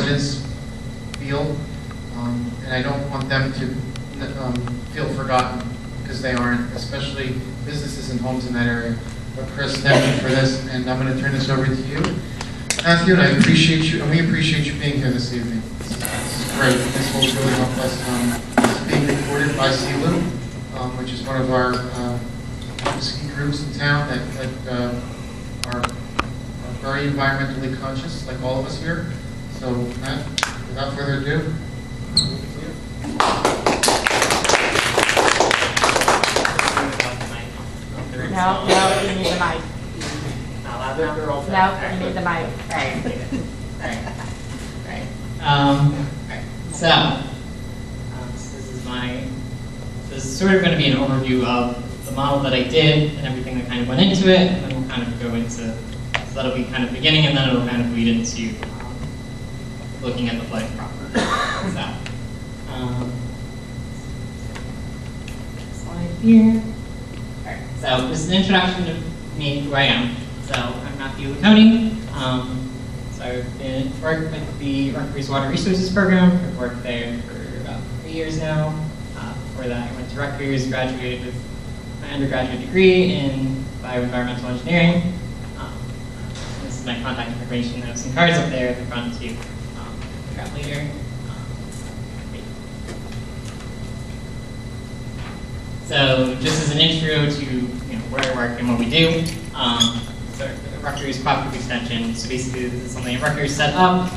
residents feel, and I don't want them to feel forgotten, because they aren't, especially businesses and homes in that area. But Chris, thank you for this, and I'm going to turn this over to you. Matthew, and I appreciate you, and we appreciate you being here this evening. This is great. This will really help us. This is being recorded by CLU, which is one of our ski groups in town that are very environmentally conscious, like all of us here. So, Matt, without further ado, No, you need the mic. No, you need the mic. Right. So this is sort of going to be an overview of the model that I did and everything that kind of went into it, and then we'll kind of go into, so that'll be kind of beginning, and then it'll kind of lead into looking at the flooding problem. Slide here. Alright, so this is an introduction to me, who I am. So I'm Matthew Laconey. So I've worked with the Rutgers Water Resources Program. I've worked there for about 3 years now. Before that, I went to Rutgers, graduated with my undergraduate degree in bioenvironmental engineering. This is my contact information. I have some cards up there at the front too. Look at later. So just as an intro to where I work and what we do. So the Rutgers Cooperative Extension. So basically, this is something that Rutgers set up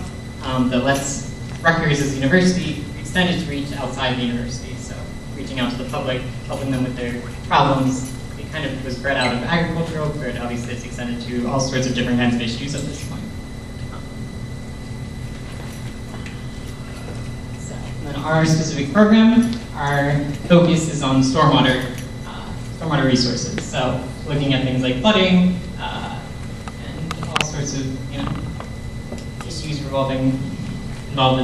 that lets Rutgers as a university extend its reach outside the university. So reaching out to the public, helping them with their problems. It kind of was bred out of agricultural, but obviously it's extended to all sorts of different kinds of issues at this point. And then our specific program, our focus is on stormwater resources. So looking at things like flooding and all sorts of issues involved in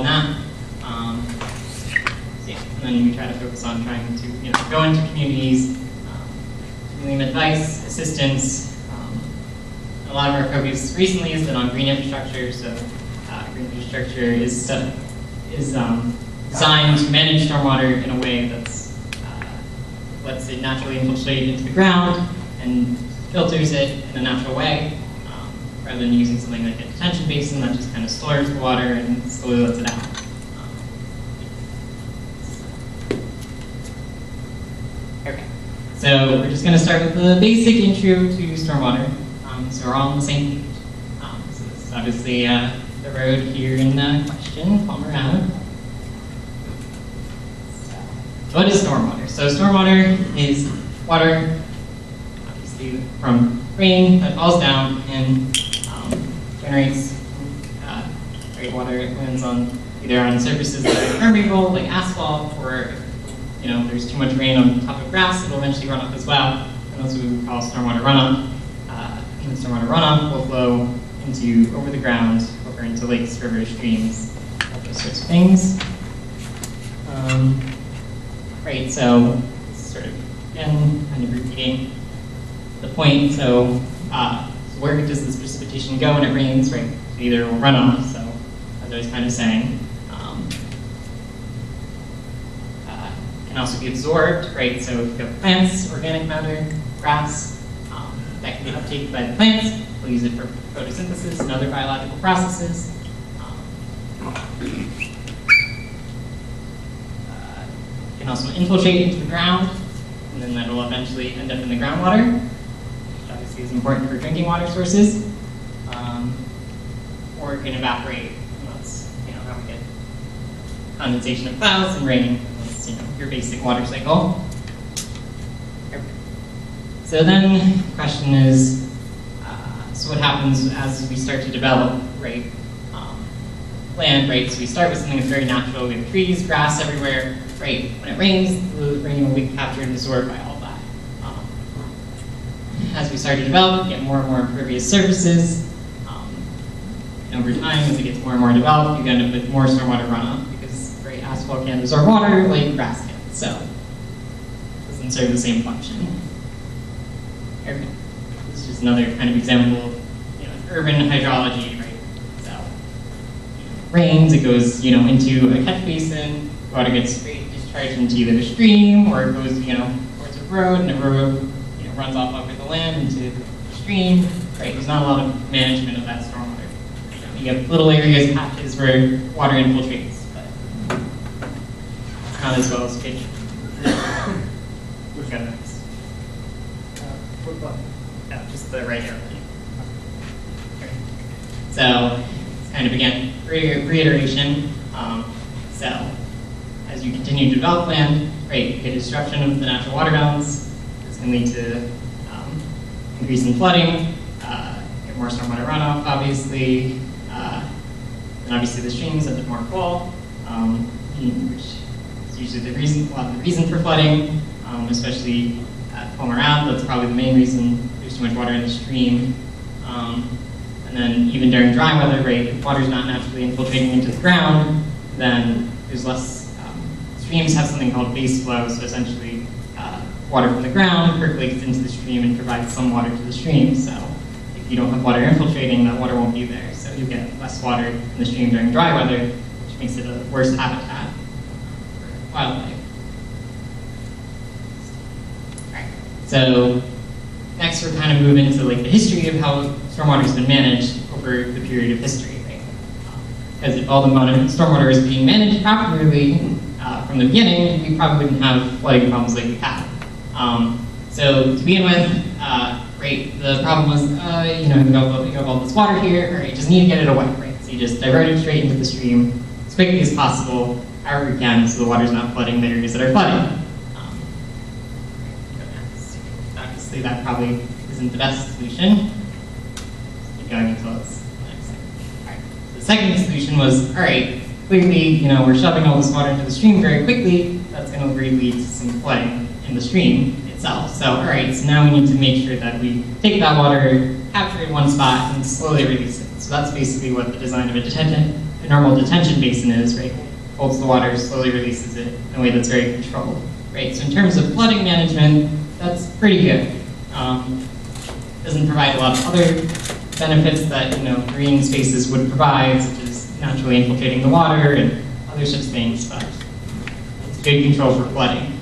that. So yeah, and then we try to focus on trying to go into communities, giving them advice, assistance. A lot of our focus recently has been on green infrastructure. So green infrastructure is designed to manage stormwater in a way that's lets it naturally infiltrate into the ground and filters it in a natural way, rather than using something like a detention basin that just kind of stores the water and slowly lets it out. Okay, so we're just going to start with the basic intro to stormwater, so we're all on the same page. So this is obviously the road here in question, Palmer Ave. What is stormwater? So stormwater is water, obviously from rain that falls down and generates water. It lands on either on surfaces that are permeable, like asphalt, or if there's too much rain on top of grass, it'll eventually run up as well. And that's what we would call stormwater runoff. And stormwater runoff will flow over the ground, over into lakes, rivers, streams, all those sorts of things. Right, so sort of, again, kind of repeating the point. So where does this precipitation go when it rains, right? So either it will run off, so as I was kind of saying, can also be absorbed, right? So if you have plants, organic matter, grass, that can be uptaken by the plants. We'll use it for photosynthesis and other biological processes. Can also infiltrate into the ground, and then that will eventually end up in the groundwater, which obviously is important for drinking water sources, or it can evaporate. And that's how we get condensation of clouds and rain. That's your basic water cycle. So then the question is, so what happens as we start to develop, right? Land, right? So we start with something that's very natural. We have trees, grass everywhere. Right, when it rains, the rain will be captured and absorbed by all that. As we start to develop, we get more and more impervious surfaces. And over time, as it gets more and more developed, you end up with more stormwater runoff because asphalt can't absorb water like grass can. So it doesn't serve the same function. This is just another kind of example of urban hydrology, right? So rains, it goes, into a catch basin, water gets straight discharged into either the stream, or it goes, towards a road, and the road, runs off over the land into the stream, right? There's not a lot of management of that stormwater. You have little areas, patches where water infiltrates, but not as well as pitch. Which got next? What button? Yeah, just the right arrow. Okay. So, it's kind of, again, reiteration. So, as you continue to develop land, right, you get disruption of the natural water balance. This can lead to increase in flooding, get more stormwater runoff, obviously, and obviously the streams have more flow, which is usually a lot of the reason for flooding, especially at Palmer Ave. That's probably the main reason there's too much water in the stream. And then even during dry weather, right, if water's not naturally infiltrating into the ground, then there's less, streams have something called base flow, so essentially water from the ground percolates into the stream and provides some water to the stream. So if you don't have water infiltrating, that water won't be there. So you get less water in the stream during dry weather, which makes it a worse habitat for wildlife. Right. So next we're kind of moving into like the history of how stormwater has been managed over the period of history, right? Because if all the stormwater is being managed properly from the beginning, we probably wouldn't have flooding problems like we have. So to begin with, right, the problem was, you have all this water here, all right, you just need to get it away, right? So you just divert it straight into the stream as quickly as possible, however you can, so the water's not flooding the areas that are flooding. Obviously, that probably isn't the best solution. Keep going until it's the next second. All right. The second solution was, all right, clearly, we're shoving all this water into the stream very quickly. That's going to lead to some flooding in the stream itself. So, all right, so now we need to make sure that we take that water, capture it in one spot, and slowly release it. So that's basically what the design of a normal detention basin is, right? Holds the water, slowly releases it in a way that's very controlled, right? So in terms of flooding management, that's pretty good. Doesn't provide a lot of other benefits that green spaces would provide, such as naturally infiltrating the water and other such things, but it's good control for flooding.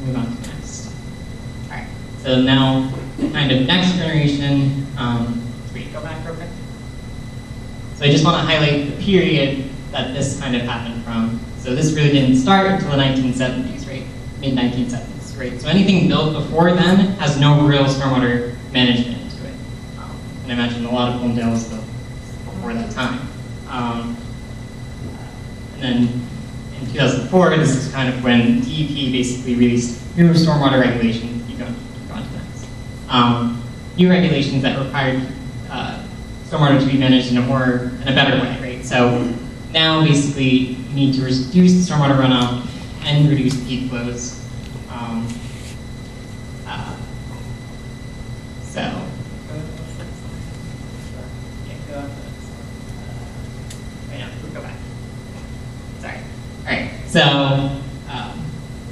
Move on to the next. All right. So now, kind of next generation. Wait, go back real quick. So I just want to highlight the period that this kind of happened from. So this really didn't start until the 1970s, right? Mid-1970s, right? So anything built before then has no real stormwater management to it. And I imagine a lot of Homedale was built before that time. And then in 2004, this is kind of when DEP basically released new stormwater regulations. You go on to the next. New regulations that required stormwater to be managed in a better way, right? So now basically you need to reduce the stormwater runoff and reduce peak flows.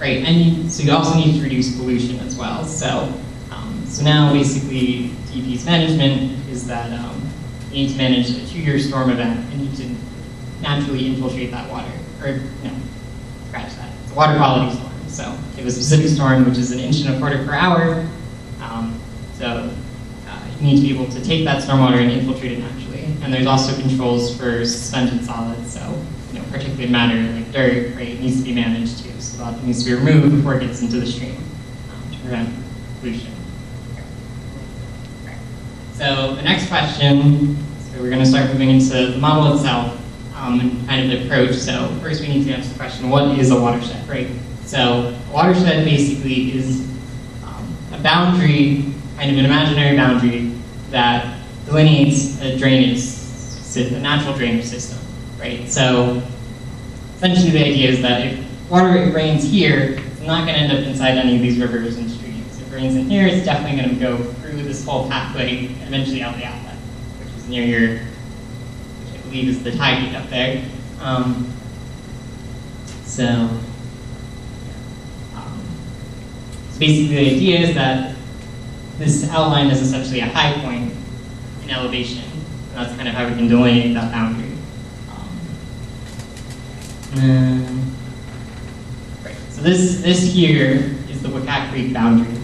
Right, and so you also need to reduce pollution as well. So, so now basically DEP's management is that you need to manage a 2-year storm event and you need to naturally infiltrate that water, or no, scratch that. It's a water quality storm. So you have a specific storm which is 1.25 inches per hour. You need to be able to take that stormwater and infiltrate it naturally. And there's also controls for suspended solids. So particulate matter like dirt, right, needs to be managed too. So that needs to be removed before it gets into the stream to prevent pollution. So the next question, so we're going to start moving into the model itself and kind of the approach. So first we need to answer the question, what is a watershed, right? So a watershed basically is a boundary, kind of an imaginary boundary that delineates a natural drainage system, right? So essentially the idea is that if water rains here, it's not going to end up inside any of these rivers and streams. If it rains in here, it's definitely going to go through this whole pathway and eventually out the outlet, which is near your, which I believe is the tide gate up there. So basically the idea is that this outline is essentially a high point in elevation. And that's kind of how we can delineate that boundary. Right. So this here is the Waackaack Creek boundary.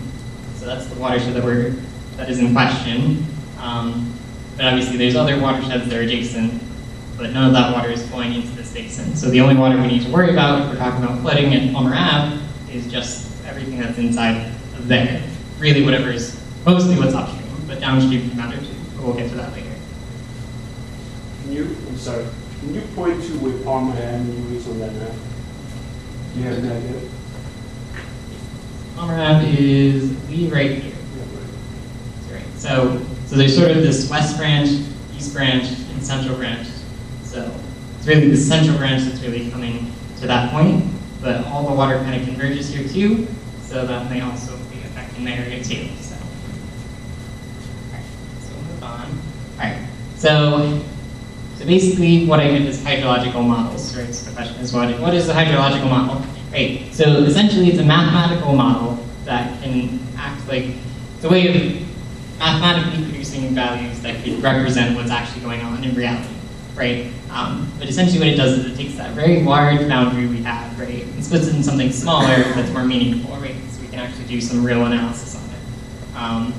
So that's the watershed that is in question. But obviously there's other watersheds that are adjacent, but none of that water is flowing into this basin. So the only water we need to worry about if we're talking about flooding at Palmer Ave is just everything that's inside of there. Really whatever is mostly what's upstream, but downstream can matter too. But we'll get to that later. Can you point to where Palmer Avenue is on that map? Do you have an idea? Palmer Ave is right here. Right. So there's sort of this west branch, east branch, and central branch. So it's really the central branch that's really coming to that point, but all the water kind of converges here too, so that may also be affecting the area too. So, all right, so we'll move on. All right, so basically what I did is hydrological models, right? So the question is, what is a hydrological model? Right, so essentially it's a mathematical model that can act like, it's a way of mathematically producing values that could represent what's actually going on in reality, right? But essentially what it does is it takes that very large boundary we have, right, and splits it in something smaller that's more meaningful, right? So we can actually do some real analysis on it.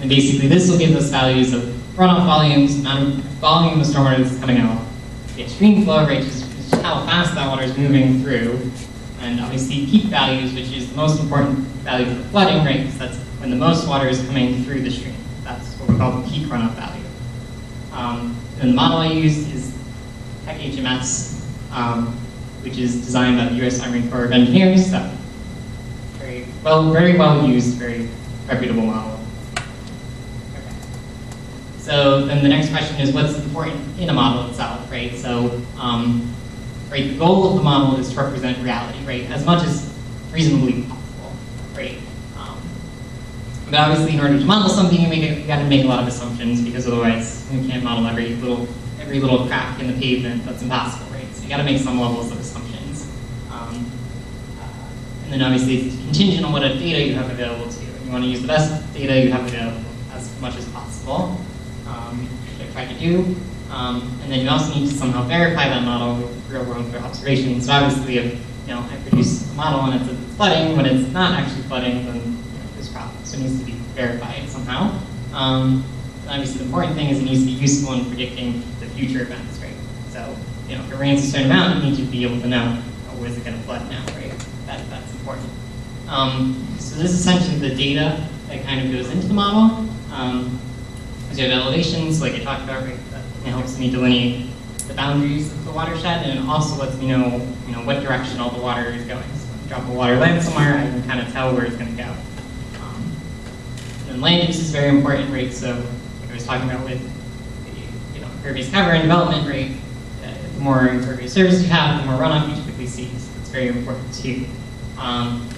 And basically this will give us values of runoff volumes, amount of volume of stormwater that's coming out, the stream flow rate, just how fast that water is moving through, and obviously peak values, which is the most important value for flooding, right? Because that's when the most water is coming through the stream. That's what we call the peak runoff value. And the model I used is HEC HMS, which is designed by the U.S. Army Corps of Engineers. So very well used, very reputable model. So then the next question is, what's important in a model itself, right? So, right, the goal of the model is to represent reality, right, as much as reasonably possible, right? But obviously, in order to model something, you got to make a lot of assumptions, because otherwise you can't model every little crack in the pavement. That's impossible, right? So you got to make some levels of assumptions, and then obviously it's contingent on what data you have available to you. You want to use the best data you have available as much as possible. Which I tried to do, and then you also need to somehow verify that model with real-world observations. So obviously, if I produce a model and it's flooding, when it's not actually flooding, then there's problems. So it needs to be verified somehow. Obviously, the important thing is it needs to be useful in predicting the future events, right? So if it rains a certain amount, you need to be able to know, where's it going to flood now, right? That's important. So this is essentially the data that kind of goes into the model. So you have elevations, like I talked about, right? That helps me delineate the boundaries of the watershed, and it also lets me know, what direction all the water is going. So when I drop a water line somewhere, I can kind of tell where it's going to go. And land use is very important, right? So like I was talking about with the impervious cover and development rate, the more impervious surface you have, the more runoff you typically see. So it's very important too.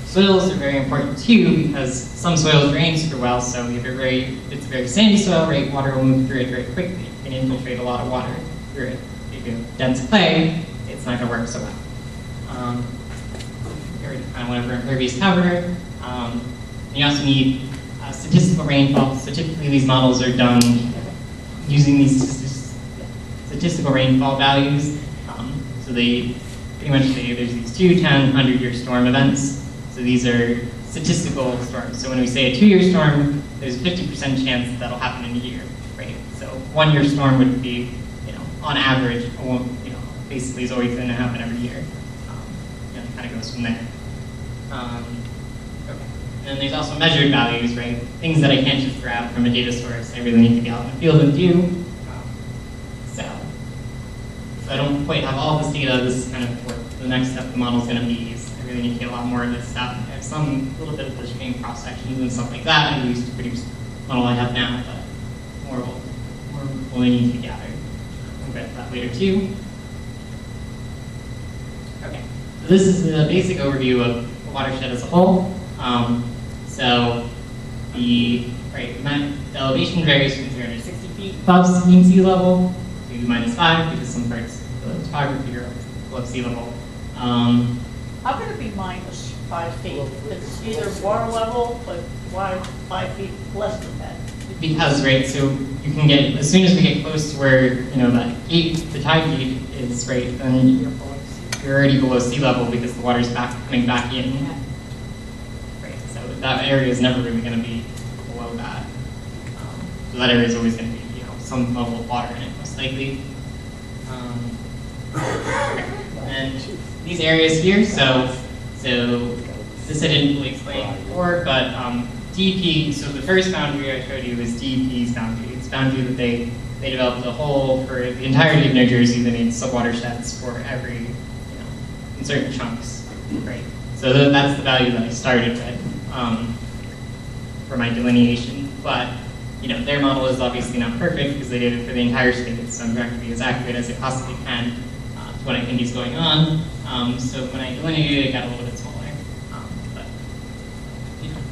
Soils are very important too, because some soils drain super well. So if it's a very sandy soil, right, water will move through it very quickly. You can infiltrate a lot of water through it. If you have dense clay, it's not going to work so well. I went over impervious cover. You also need statistical rainfall. So typically these models are done using these statistical rainfall values. So they pretty much there's these 2, 10, 100-year storm events. So these are statistical storms. So when we say a 2-year storm, there's a 50% chance that'll happen in a year, right? So 1-year storm would be, on average, basically is always going to happen every year. It kind of goes from there. Okay. And there's also measured values, right? Things that I can't just grab from a data source. I really need to be out in the field and do. So I don't quite have all this data. This is kind of what the next step of the model is going to be. I really need to get a lot more of this stuff. I have some little bit of the stream cross sections and stuff like that I used to produce the model I have now, but more will need to be gathered. We'll get to that later too. Okay, so this is the basic overview of the watershed as a whole. So the elevation varies from 360 feet above mean sea level to -5, because some parts of the topography are above sea level. How can it be -5 feet? It's either water level, but Why 5 feet less than that? Because, right, so you can get, as soon as we get close to where, you know, that gate, the tide gate is, right, then you're already below sea level because the water's coming back in. Right, so that area is never really going to be below that. So that area is always going to be, you know, some level of water in it, most likely. And these areas here, so this I didn't really explain before, but DEP, so the first boundary I showed you is DEP's boundary. It's a boundary that they developed a whole, for the entirety of New Jersey, they made subwatersheds for every, you know, in certain chunks, right? So that's the value that I started with for my delineation. But, you know, their model is obviously not perfect because they did it for the entire state, so I'm trying to be as accurate as I possibly can to what I think is going on. So when I delineated it, got a little bit smaller.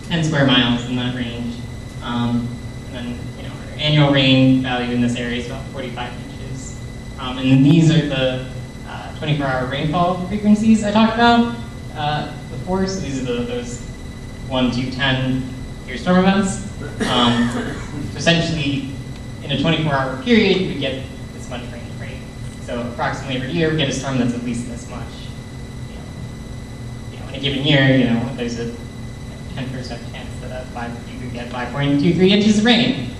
10 square miles in that range. And then, you know, our annual rain value in this area is about 45 inches. And then these are the 24-hour rainfall frequencies I talked about before. So these are those 1 to 10-year storm events. So essentially, in a 24-hour period, we get this much rain, right? So approximately every year, we get a storm that's at least this much. You know, in a given year, you know, there's a 10% chance that you could get 5.23 inches of rain.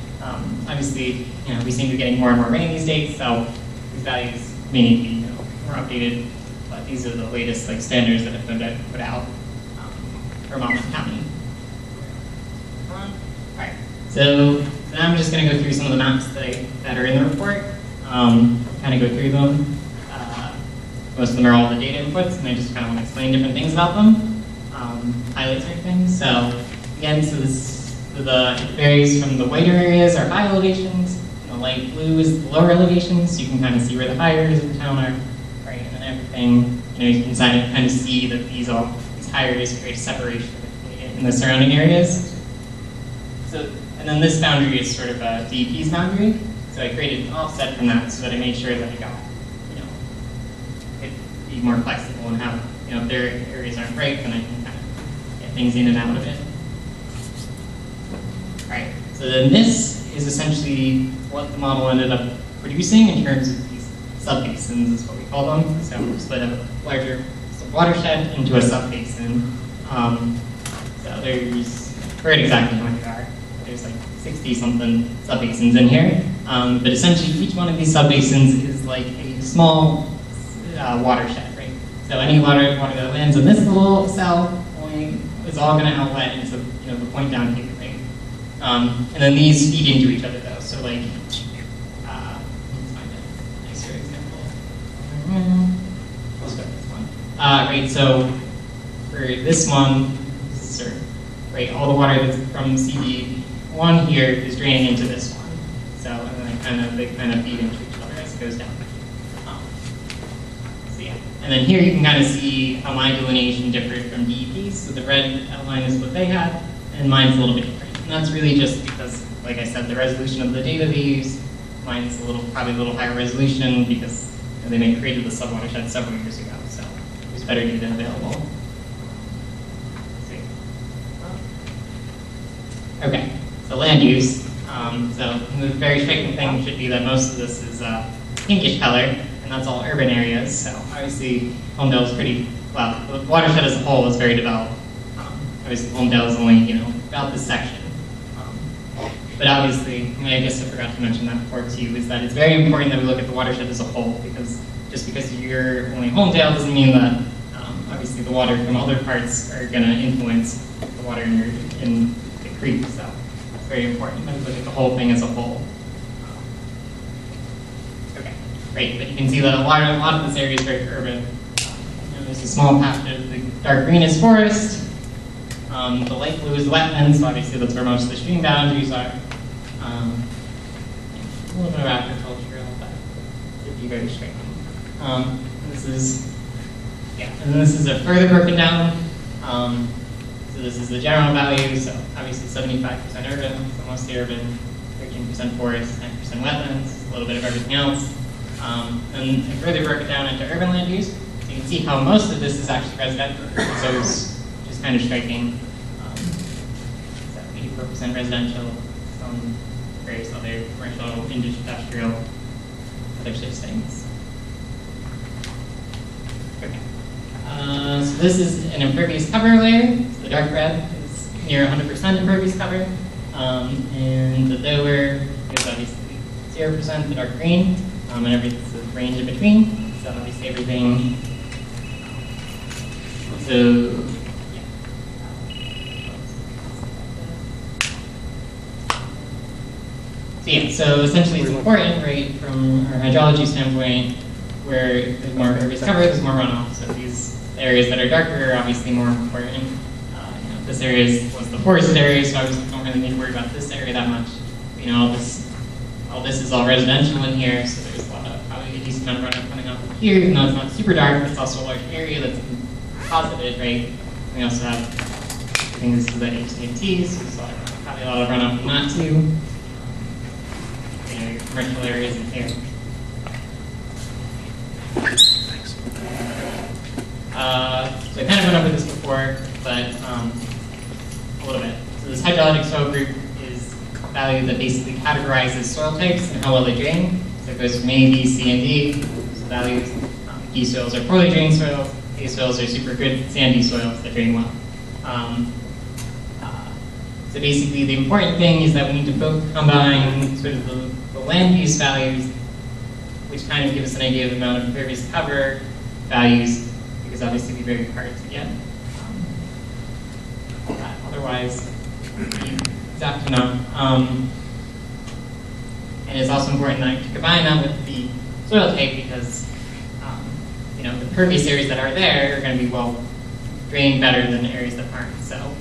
Obviously, you know, we seem to be getting more and more rain these days, so these values may need to be, you know, more updated. But these are the latest like standards that have been put out for Monmouth County. All right. So now I'm just going to go through some of the maps that are in the report. Kind of go through them. Most of them are all the data inputs, and I just kind of want to explain different things about them. Highlight certain things. So again, it varies from the whiter areas are high elevations, and the light blue is the lower elevations. So you can kind of see where the high areas of the town are, right? And then everything, you know, you can kind of see that these high areas create a separation between it and the surrounding areas. So, and then this boundary is sort of a DEP's boundary. So I created an offset from that so that I made sure that I got, you know, it be more flexible and have, you know, if their areas aren't right, then I can kind of get things in and out of it. All right, so then this is essentially what the model ended up producing in terms of these subbasins, is what we call them. So we split a larger watershed into a subbasin. So there's, I forget exactly how many there are. There's like 60-something subbasins in here. But essentially each one of these subbasins is like a small watershed, right? So any water that lands in this little cell is all going to outlet into, you know, the point down here, right? And then these feed into each other, though. So like, let's find a nicer example. Let's go with this one. Right. So for this one, right, all the water that's from CD1 here is draining into this one. So and then they kind of feed into each other as it goes down. And then here you can kind of see how my delineation differed from DEP's. So the red outline is what they had, and mine's a little bit different. And that's really just because, like I said, the resolution of the data they use, mine's probably a little higher resolution because, you know, they created the subwatershed several years ago, so there's better data available. Let's see. Okay, so land use. So the very striking thing should be that most of this is pinkish color, and that's all urban areas. So obviously, Homedale is well, the watershed as a whole is very developed. Obviously, Homedale is only, you know, about this section. But obviously, I guess I forgot to mention that before too, is that it's very important that we look at the watershed as a whole, because just because you're only Homedale doesn't mean that obviously the water from other parts are going to influence the water in the creek. So it's very important that we look at the whole thing as a whole. Okay, great. But you can see that a lot of this area is very urban. There's a small patch of the dark green is forest. The light blue is wetlands, so obviously that's where most of the stream boundaries are. A little bit of agricultural, but it'd be very striking. This is a further broken down. So this is the general value, so obviously 75% urban, so mostly urban, 13% forest, 10% wetlands, a little bit of everything else. And I further broke it down into urban land use. So you can see how most of this is actually residential, so it's just kind of striking. 4% residential, some various other commercial, industrial, other such things. Okay. So this is an impervious cover layer. So the dark red is near 100% impervious cover. And the lower is obviously 0%, the dark green, and everything's a range in between. So obviously everything. So yeah, so essentially it's important, right, from our hydrology standpoint, where there's more impervious cover, there's more runoff. So these areas that are darker are obviously more important. This area was the forested area, so I don't really need to worry about this area that much. You know, all this is all residential in here, so there's a lot of, probably a decent amount of runoff coming off of here, even though it's not super dark, it's also a large area that's composited, right? We also have, I think this is the HEC, so there's probably a lot of runoff from that too. You know, your commercial areas in here. So I kind of went over this before, but a little bit. So this hydrologic soil group is a value that basically categorizes soil types and how well they drain. So it goes from A, B, C, and D. So values, D soils are poorly drained soils, A soils are super good sandy soils that drain well. So basically the important thing is that we need to both combine sort of the land use values, which kind of give us an idea of the amount of impervious cover values, because obviously it'd be very hard to get. Otherwise, exact enough. And it's also important that you combine that with the soil type because you know, the pervious areas that are there are going to be well drained better than areas that aren't. So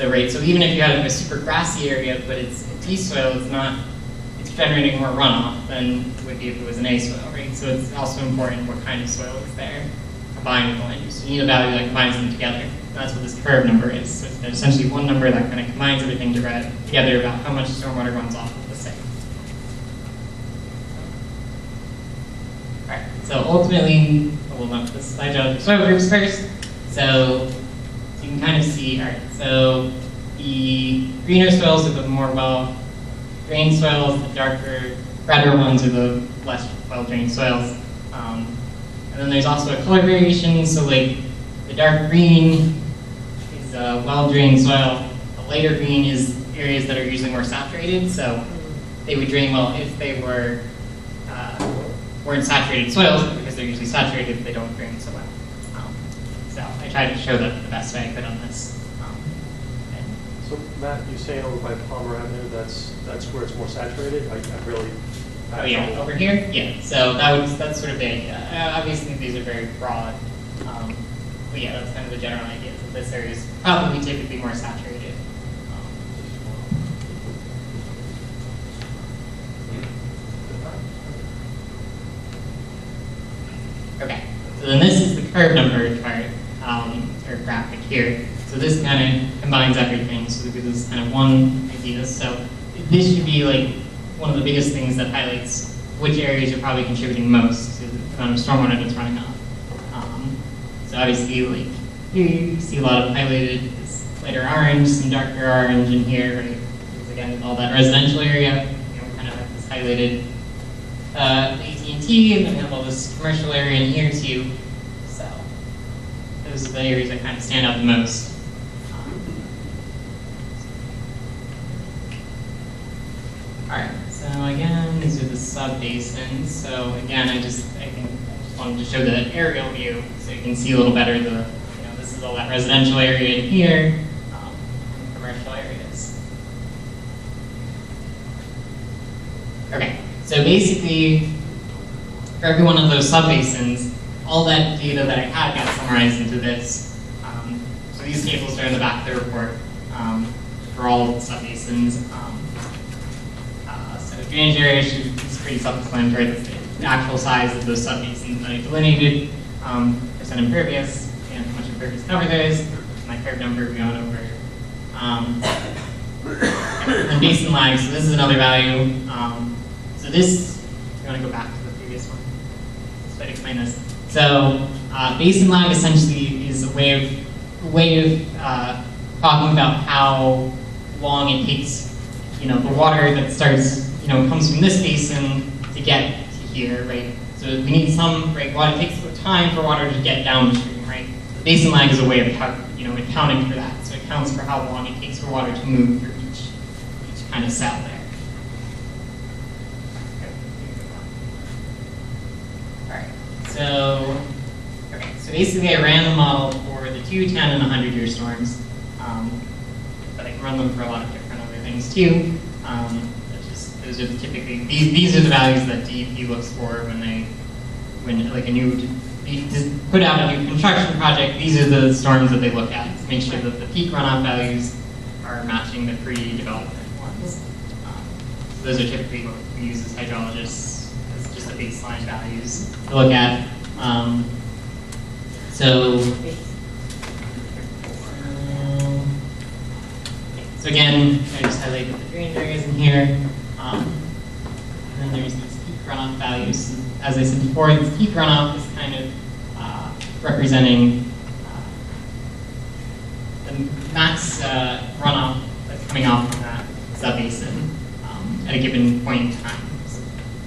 right. So even if you have a super grassy area, but it's a D soil, it's generating more runoff than it would be if it was an A soil, right? So it's also important what kind of soil is there combined with the land use. So you need a value that combines them together. That's what this curve number is. So it's essentially one number that kind of combines everything together about how much stormwater runs off of the site. All right. So ultimately, we'll lump this hydrologic soil groups first. So you can kind of see. All right. So the greener soils are the more well-drained soils. The darker, redder ones are the less well-drained soils. And then there's also a color variation. So like the dark green is a well-drained soil. The lighter green is areas that are usually more saturated. So they would drain well if they weren't saturated soils, but because they're usually saturated, they don't drain so well. So I tried to show that the best way I could on this. So Matt, you're saying over by Palmer Avenue, that's where it's more saturated? I really. Oh yeah, over here? Yeah, so that's sort of the idea. Obviously these are very broad, but yeah, that's kind of the general idea. So this area is probably typically more saturated. Okay, so then this is the curve number chart, or graphic here. So this kind of combines everything, so this is kind of one idea. So this should be like one of the biggest things that highlights which areas are probably contributing most to the amount of stormwater that's running off. So obviously, like here you see a lot of highlighted, this lighter orange, some darker orange in here, right? Because again, all that residential area, you know, we kind of have this highlighted AT&T, and then we have all this commercial area in here too. So those are the areas that kind of stand out the most. All right. So again, these are the subbasins. So again, I just wanted to show the aerial view so you can see a little better this is all that residential area in here, and commercial areas. Okay, so basically, for every one of those subbasins, all that data that I had got summarized into this. So these tables are in the back of the report for all of the subbasins. So drainage area is pretty self-explanatory. That's the actual size of those subbasins that I delineated, percent impervious, and how much impervious cover there is, my curve number we went over. And basin lag, so this is another value. So this, I'm going to go back to the previous one. Just to explain this. So basin lag essentially is a way of talking about how long it takes the water that starts, comes from this basin to get to here, right? So we need some, right, water, it takes time for water to get downstream, right? The basin lag is a way of, accounting for that. So it counts for how long it takes for water to move through each kind of cell there. So basically I ran the model for the 2, 10, and 100-year storms, but I can run them for a lot of different other things too. Those are typically, these are the values that DEP looks for when put out a new construction project. These are the storms that they look at to make sure that the peak runoff values are matching the pre-development ones. So those are typically what we use as hydrologists as just the baseline values to look at. So again, I just highlighted the drainage areas in here. And then there's these peak runoff values. As I said before, this peak runoff is kind of representing the max runoff that's coming off from that subbasin at a given point in time. So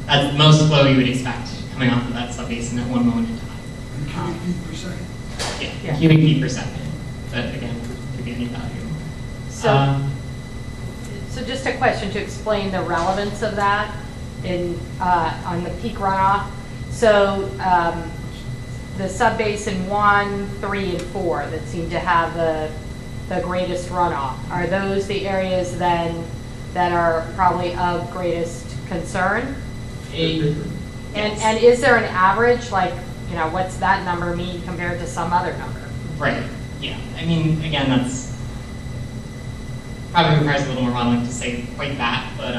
that's the most flow you would expect coming off of that subbasin at one moment in time. Cubic feet per second? Yeah, cubic feet per second. But again, could be any value. So just a question to explain the relevance of that on the peak runoff. So the subbasin 1, 3, and 4 that seem to have the greatest runoff, are those the areas then that are probably of greatest concern? And is there an average, like, what's that number mean compared to some other number? Right, yeah. I mean, again, that's probably requires a little more modeling to say quite that, but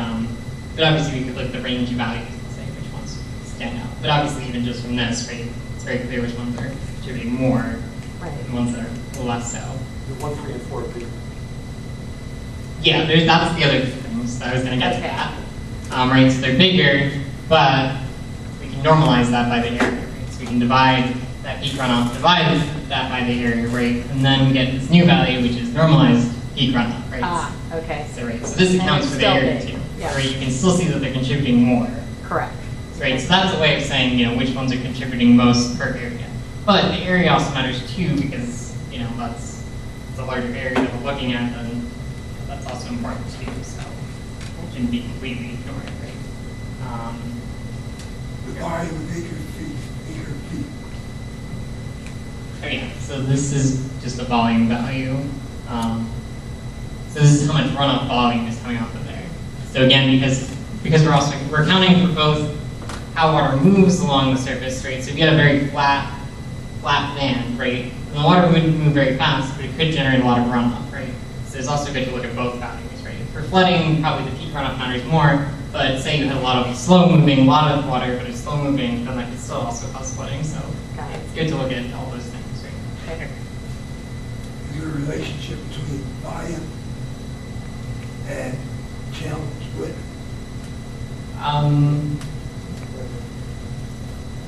obviously we could look at the range of values and say which ones stand out. But obviously even just from this, right, it's very clear which ones are contributing more, right, and ones that are a little less so. The 1, 3, and 4 are big. Yeah, that's the other things that I was going to get to that. Right, so they're bigger, but we can normalize that by the area, right? So we can divide that peak runoff, divide that by the area, right? And then we get this new value, which is normalized peak runoff, right? Okay. So this accounts for the area too. Yeah. Right, you can still see that they're contributing more. Correct. Right, so that's a way of saying, which ones are contributing most per area. But the area also matters too, because, that's a larger area that we're looking at, and that's also important too, so it shouldn't be completely ignored, right? The volume of acre feet. Oh yeah, so this is just a volume value. So this is how much runoff volume is coming off of there. So again, because we're accounting for both how water moves along the surface, right? So if you had a very flat land, right, and the water wouldn't move very fast, but it could generate a lot of runoff, right? So it's also good to look at both values, right? For flooding, probably the peak runoff matters more, but say you had a lot of slow-moving, lot of water, but it's slow-moving, then that could still also cause flooding. So it's good to look at all those things, right? Okay. Is there a relationship between volume and channel width?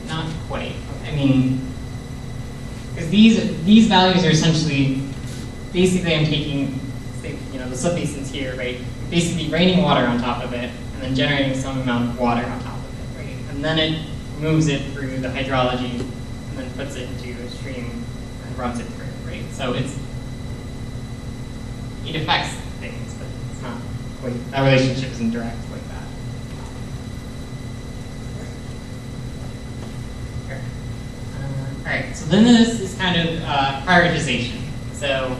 Not quite. I mean, because these values are essentially, basically I'm taking, say, the subbasins here, right? Basically raining water on top of it, and then generating some amount of water on top of it, right? And then it moves it through the hydrology, and then puts it into a stream and runs it through, right? So it affects things, but it's not quite, that relationship isn't direct like that. All right, so then this is kind of prioritization. So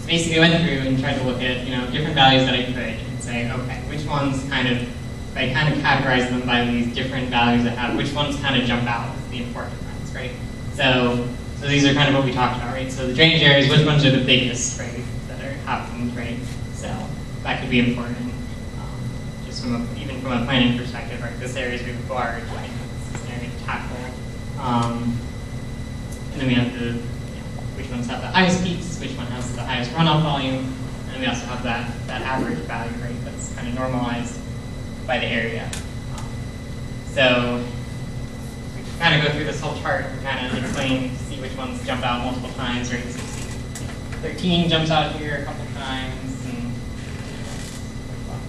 basically I went through and tried to look at different values that I could and say, okay, which ones kind of, if I kind of categorize them by these different values I have, which ones kind of jump out as the important ones, right? So these are kind of what we talked about, right? So the drainage areas, which ones are the biggest, right, that are happening, right? So that could be important, just even from a planning perspective, right? This area is really large, right? This is an area to tackle. And then we have which ones have the highest peaks, which one has the highest runoff volume, and we also have that average value, right? That's kind of normalized by the area. So we can kind of go through this whole chart and kind of explain, see which ones jump out multiple times, right? So 13 jumps out here a couple times, and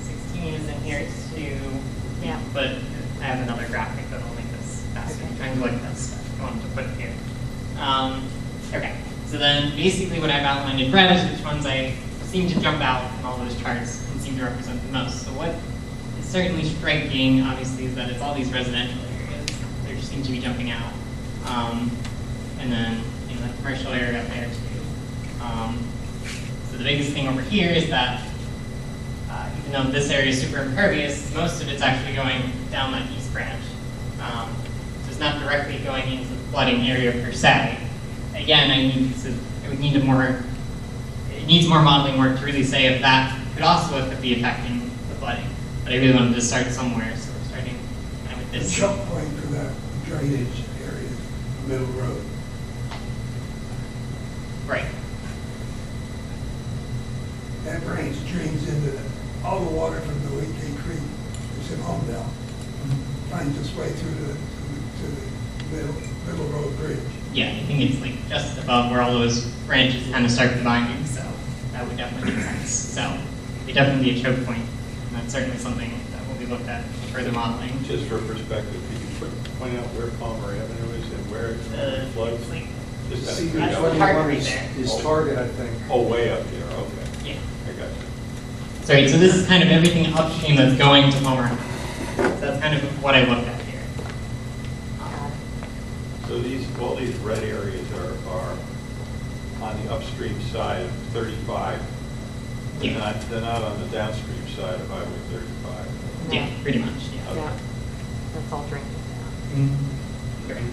16 is in here too. Yeah. But I have another graphic that will make this faster. I'm trying to look at this. I wanted to put it here. Okay. So then basically what I've outlined in red is which ones I seem to jump out in all those charts and seem to represent the most. So what is certainly striking, obviously, is that it's all these residential areas that seem to be jumping out. And then the commercial area up there too. So the biggest thing over here is that even though this area is super impervious, most of it's actually going down that east branch. So it's not directly going into the flooding area per se. Again, it needs more modeling work to really say if that could also be affecting the flooding. But I really wanted to start somewhere, so we're starting with The this. choke point for that drainage area, Middle Road. Right. That branch drains into all the water from the HEC Creek is in Homedale, finds its way through to the Middle Road Bridge. Yeah, I think it's like just above where all those branches kind of start combining, so that would definitely make sense. So it'd definitely be a choke point, and that's certainly something that will be looked at in further modeling. Just for perspective, could you point out where Palmer Avenue is and where it floods? Like, Just See, that- That's which hard one right is, there. is Target, I think. Oh, way up there, okay. yeah. I got you. Sorry, so this is kind of everything upstream that's going to Palmer Ave. So that's kind of what I looked at here. So all these red areas are on the upstream side of 35. Yeah. They're not on the downstream side of Highway 35. Yeah, pretty much, yeah. Okay. Yeah, that's all drinking down. Great.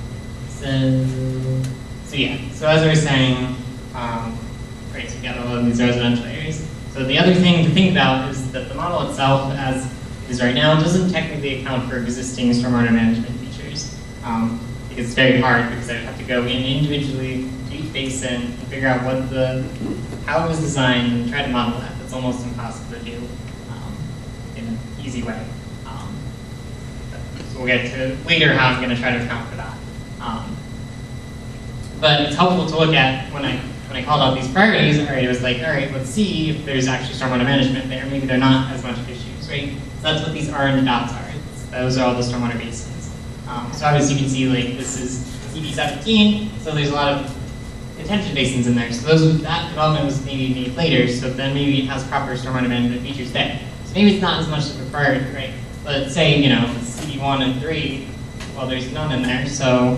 So yeah, so as I was saying, right, so we got all of these residential areas. So the other thing to think about is that the model itself, as it is right now, doesn't technically account for existing stormwater management features. Because it's very hard, because I would have to go in individually to each basin and figure out how it was designed and try to model that. That's almost impossible to do in an easy way. So we'll get to later how I'm going to try to account for that. But it's helpful to look at when I called out these priorities. All right, it was like, all right, let's see if there's actually stormwater management there. Maybe they're not as much issues, right? So that's what these orange dots are. Those are all the stormwater basins. So obviously you can see like this is CB17, so there's a lot of detention basins in there. So that development was maybe made later, so then maybe it has proper stormwater management features there. So maybe it's not as much of a priority, right? But say, CB1 and 3, well, there's none in there, so.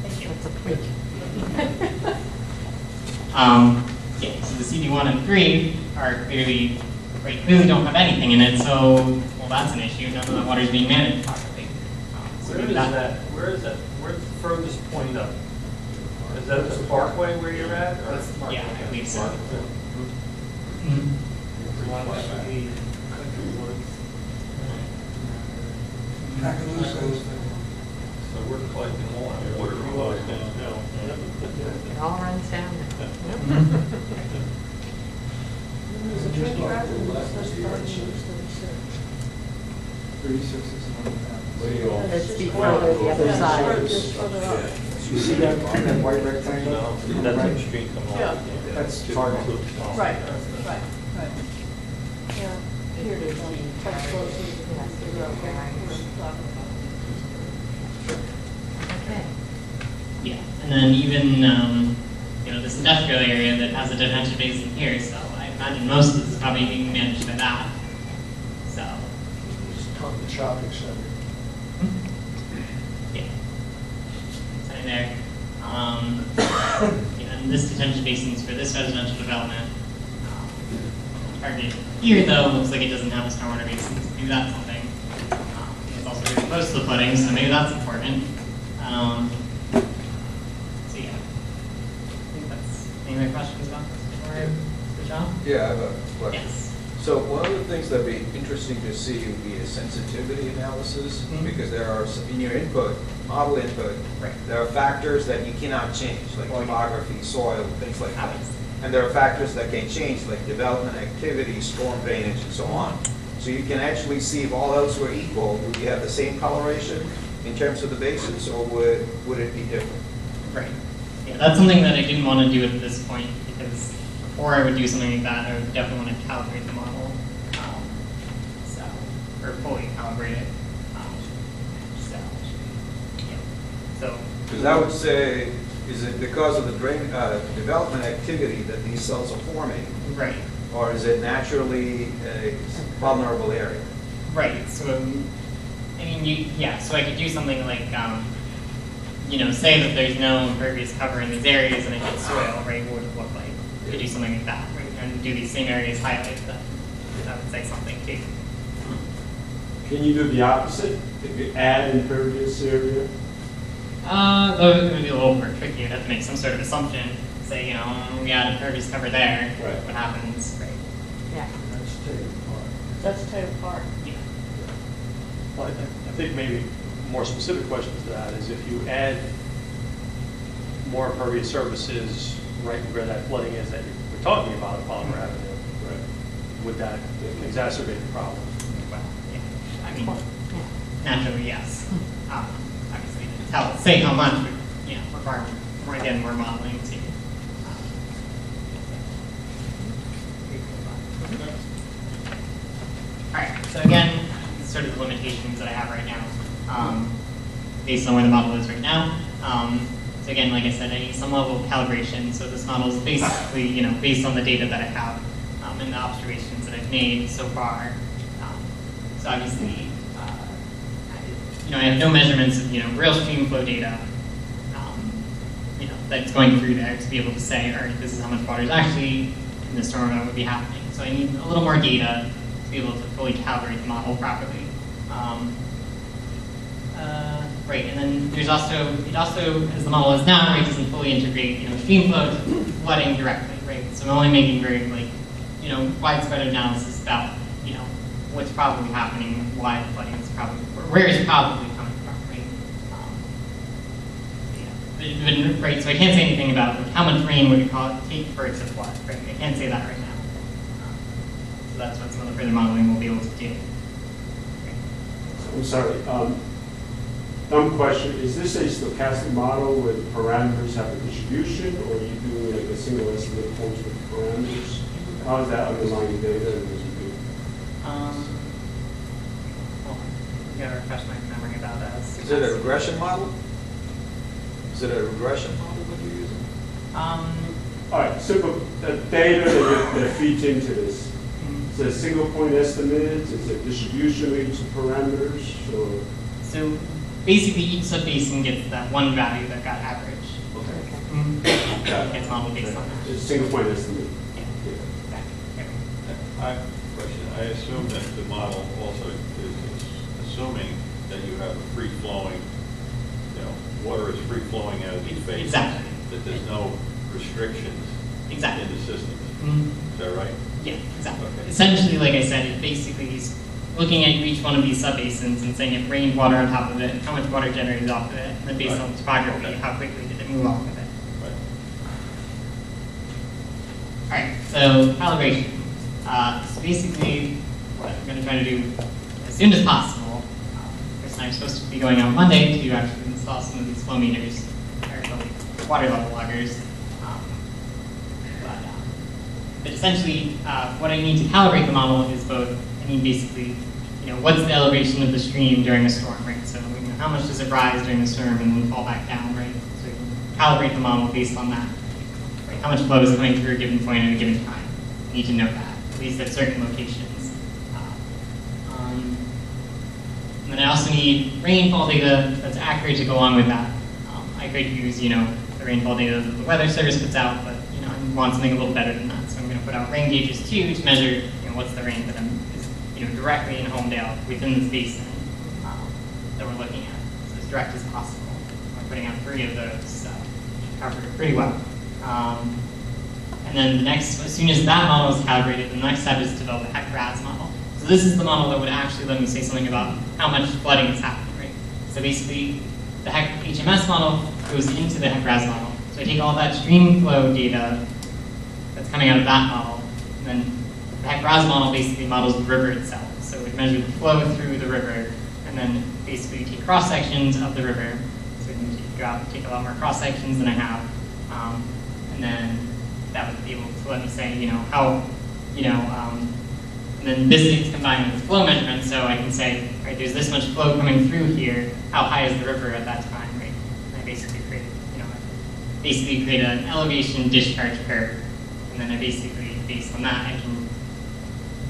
Thank you. That's a creek. Yeah, so the CB1 and 3 are clearly don't have anything in it, so, well, that's an issue. None of the water is being managed properly. So Where maybe is that? Where's the furthest point up? Is that the Parkway where you're at? Or? Yeah, I believe so. Macalusos. So we're collecting all our water flows down now. It all runs down there. There's a trench drive and that's part of the 36 is on What do you all? Let's be further the other side. Just further up. You see that on that white rectangle? No, that's Right. the street coming off. Yeah. That's Target. Right. Yeah, here it is, touch close to the road. Okay. Yeah, and then even, this industrial area that has a detention basin here, so I imagine most of this is probably being managed by that. So, Just talk the shopping center. yeah. So in there. And this detention basin is for this residential development. Target here, though, looks like it doesn't have a stormwater basin, so maybe that's something. It's also really close to the flooding, so maybe that's important. So yeah, I think that's, any other questions about this before I switch off? Yeah, I have a question. Yes. So one of the things that'd be interesting to see would be a sensitivity analysis, because there are, in your input, model input, Right. there are factors that you cannot change, like Well, topography, soil, things like that. Happens. And there are factors that can change, like development activity, storm drainage, and so on. So you can actually see if all else were equal, would you have the same coloration in terms of the basins, or would it be different? Right. Yeah, that's something that I didn't want to do at this point, because before I would do something like that, I would definitely want to calibrate the model. or fully calibrated. So, yeah. So, Because I would say, is it because of the development activity that these cells are forming, right. or is it naturally a vulnerable area? Right. So, I mean, yeah. So I could do something like, say that there's no impervious cover in these areas and it gets soil, right? What would it look like? You could do something like that, right? And do these same areas highlighted. That would say something too. Can you do the opposite? If you add impervious area? That would be a little more tricky. You'd have to make some sort of assumption. Say, we add impervious cover there. Right. What happens, right? Yeah. That's taken apart. That's taken apart. Yeah. Well, I think maybe a more specific question to that is if you add more impervious surfaces right where that flooding is that we're talking about at Palmer Avenue, Right. would that exacerbate the problem? Well, yeah. I mean, naturally, yes. Obviously, to say how much would, require more modeling to. All right. So again, these are sort of the limitations that I have right now, based on where the model is right now. So again, like I said, I need some level of calibration. So this model is basically, based on the data that I have and the observations that I've made so far. So obviously, I have no measurements of, real stream flow data, that's going through there to be able to say, all right, this is how much water is actually in the storm that would be happening. So I need a little more data to be able to fully calibrate the model properly. Right, and then there's also, as the model is now, right, doesn't fully integrate, stream flow to flooding directly, right? So I'm only making very, widespread analysis about, what's probably happening, why the flooding is probably, or where it's probably coming from, right? Right, so I can't say anything about how much rain would it take for it to flood, right? I can't say that right now. So that's what some of the further modeling will be able to do. I'm sorry. Dumb question. Is this a stochastic model where the parameters have a distribution, or are you doing like a single estimate points with the parameters? How is that underlying data? You gotta refresh my memory about that. Is it a regression model? Is it a regression model that you're using? All right, simple data that feeds into this. Is it a single point estimate? Is it distribution of each parameters? Or? So basically, each subbasin gets that one value that got averaged. Okay. It gets modeled based on that. It's a single point estimate. Yeah. I have a question. I assume that the model also is assuming that you have a free-flowing, water is free-flowing out of these basins. Exactly. That there's no restrictions Exactly. in the system. Is that right? Yeah, exactly. Okay. Essentially, like I said, it basically is looking at each one of these subbasins and saying it rained water on top of it, how much water generated off of it, and then based on topography, Okay. how quickly did it move off of it. Right. All right, so calibration. So basically, what I'm going to try to do as soon as possible, Chris and I are supposed to be going out Monday to actually install some of these flow meters, or water level loggers. But essentially, what I need to calibrate the model is both, I mean, basically, what's the elevation of the stream during a storm, right? So, how much does it rise during the storm and then fall back down, right? So you can calibrate the model based on that. Right? How much flow is coming through a given point at a given time? You need to know that, at least at certain locations. And then I also need rainfall data that's accurate to go along with that. I could use, the rainfall data that the Weather Service puts out, but I want something a little better than that. So I'm going to put out rain gauges too to measure, what's the rain that is, directly in Homedale within this basin that we're looking at. So as direct as possible. I'm putting out 3 of those, so covered it pretty well. And then the next, as soon as that model is calibrated, the next step is to develop a HEC model. So this is the model that would actually let me say something about how much flooding is happening, right? So basically, the HEC HMS model goes into the HEC model. So I take all that stream flow data that's coming out of that model, and then the HEC model basically models the river itself. So it measures the flow through the river, and then basically take cross sections of the river. So we can go out and take a lot more cross sections than I have, and then that would be able to let me say, how, and then this gets combined with flow measurements, so I can say, right, there's this much flow coming through here. How high is the river at that time, right? And I basically create an elevation discharge curve, and then I basically, based on that, I can,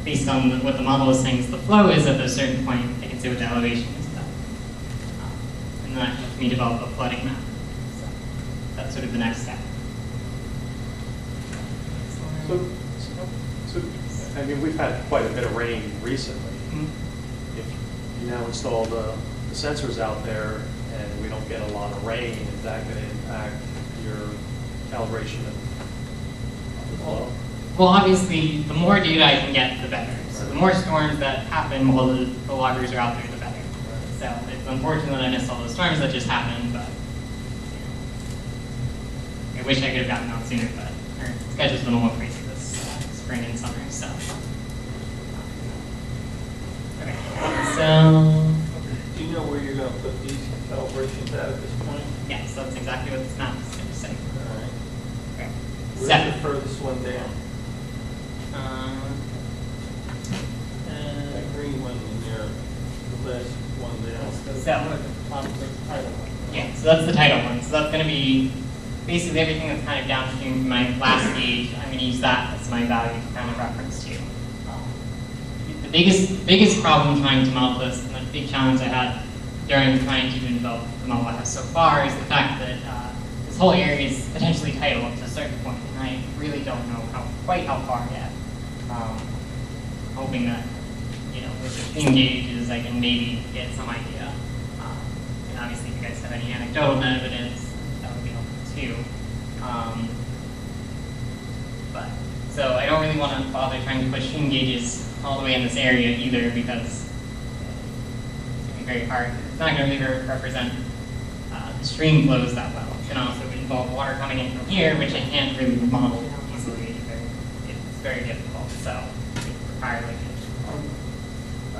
based on what the model is saying is the flow is at a certain point, I can say what the elevation is at that point. And then that helps me develop a flooding map. So that's sort of the next step. So, I mean, we've had quite a bit of rain recently. Mm-hmm. If you now install the sensors out there and we don't get a lot of rain, is that going to impact your calibration of the flow? Well, obviously, the more data I can get, the better. So the more storms that happen while the loggers are out there, the better. So it's unfortunate that I missed all those storms that just happened, but I wish I could have gotten out sooner, but our schedule's been a little crazy this spring and summer, so. Okay, so. Do you know where you're going to put these calibrations at this point? Yes, that's exactly what this map is going to say. All right. Okay. Where's So, the furthest one down? That green one in there, the last one down. Yeah, so that's the title one. So that's going to be basically everything that's kind of downstream from my last gauge. I'm going to use that as my value to kind of reference to. The biggest problem trying to model this, and the big challenge I had during trying to develop the model I have so far, is the fact that this whole area is potentially tidal up to a certain point, and I really don't know quite how far yet. Hoping that, with the stream gauges, I can maybe get some idea. And obviously, if you guys have any anecdotal evidence, that would be helpful too. So I don't really want to bother trying to put stream gauges all the way in this area either, because it's going to be very hard. It's not going to really represent the stream flows that well. It can also involve water coming in from here, which I can't really model easily either. It's very difficult, so it requires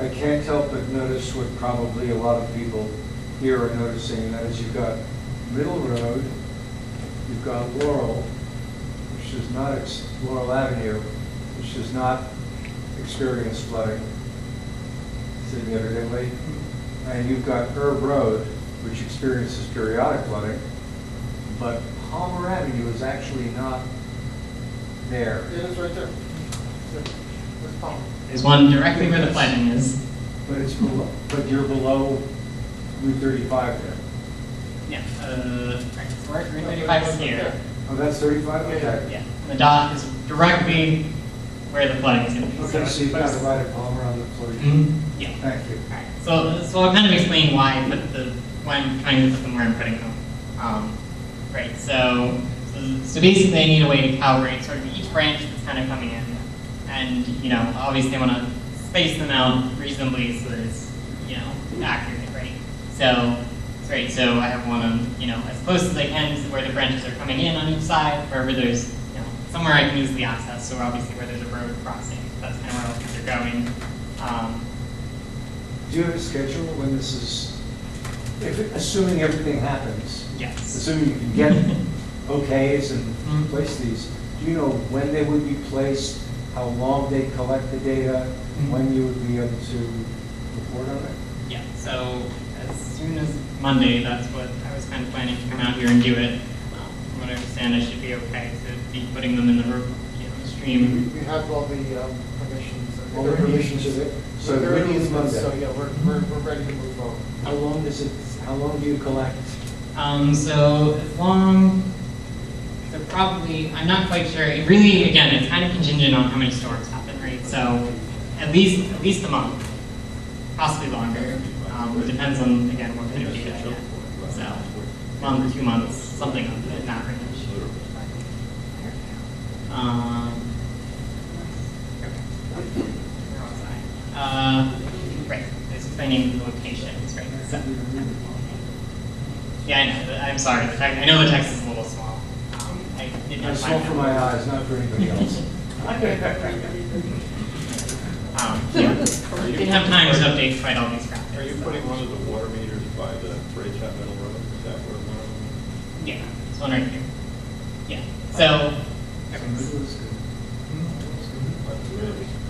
I can't help but notice what probably a lot of people here are noticing, and that is you've got Middle Road, you've got Laurel, which does not, Laurel Avenue, which does not experience flooding significantly, and you've got Herb Road, which experiences periodic flooding, but Palmer Avenue is actually not there. Yeah, it's right there. Where's Palmer? There's one directly where the flooding is. But it's below, but you're below Route 35 there. Yeah, right, so Route 35 is here. Oh, that's 35? Okay. Yeah, and the dot is directly where the flooding is going to be. Okay, so you've got to write a Palmer on the floor. Yeah. Thank you. All right. So I'll kind of explain why I'm trying to put them where I'm putting them. Right. So basically, I need a way to calibrate sort of each branch that's kind of coming in, and obviously I want to space them out reasonably so that it's accurate, right? So I have one as close as I can to where the branches are coming in on each side, wherever there's somewhere I can easily access. So obviously where there's a road crossing, that's kind of where all things are going. Do you have a schedule when this is, assuming everything happens? Yes. Assuming you can get okays and place these, do you know when they would be placed, how long they collect the data, when you would be able to report on it? Yeah, so as soon as Monday, that's what I was kind of planning to come out here and do it. From what I understand, I should be okay to be putting them in the stream. We have all the permissions. All the permissions are there? So they're they're in in easements, Monday. so yeah, we're ready to move forward. How long do you collect? So as long, so probably, I'm not quite sure. It really, again, it's kind of contingent on how many storms happen, right? So at least a month, possibly longer. It depends on, again, what kind of data I get. So a month, 2 months, something in that range. Where was I? Right, it's explaining the locations, right? So, yeah, I know. I'm sorry. I know the text is a little small. I didn't have It's time small for my eyes, not for anybody else. Didn't have time to update quite all these graphics. Are you putting one of the water meters by the bridge at Middle Road? Is that where one of them? Yeah, this one right here. Yeah. So.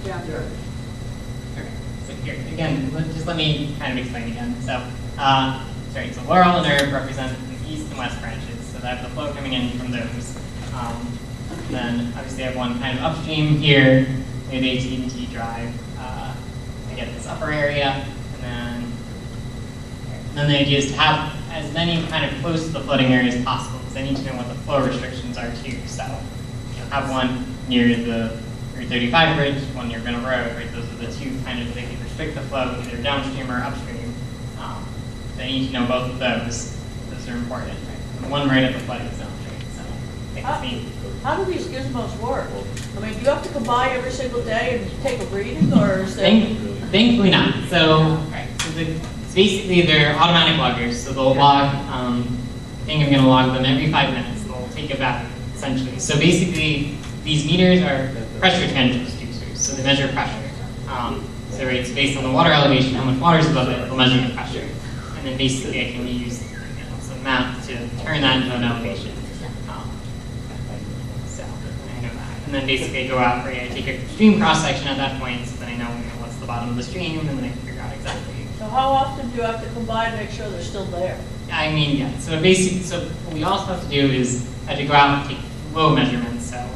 Yeah. Okay. So here, again, just let me kind of explain again. So, so Laurel and Herb represent the east and west branches, so that the flow coming in from those. Then obviously I have one kind of upstream here, near the AT&T Drive. I get this upper area, and then the idea is to have as many kind of close to the flooding area as possible, because I need to know what the flow restrictions are too. So, have one near the Route 35 bridge, one near Runoff Road, right? Those are the two kind of, they can restrict the flow either downstream or upstream. So I need to know both of those. Those are important, right? The one right at the flooding zone, right? So I think it's neat. How do these gizmos work? I mean, do you have to come by every single day and take a reading, or is there? Thankfully not. So, right, so basically they're automatic loggers. So they'll log, I think I'm going to log them every 5 minutes. They'll take a value, essentially. So basically, these meters are pressure transducers. So they measure pressure. So right, it's based on the water elevation, how much water is above it, they'll measure the pressure. And then basically I can use some math to turn that into an elevation. So I know that. And then basically I go out, right, I take a stream cross section at that point, so then I know what's the bottom of the stream, and then I can figure out exactly. So how often do you have to come by and make sure they're still there? I mean, yeah. So basically, so what we also have to do is I have to go out and take flow measurements. So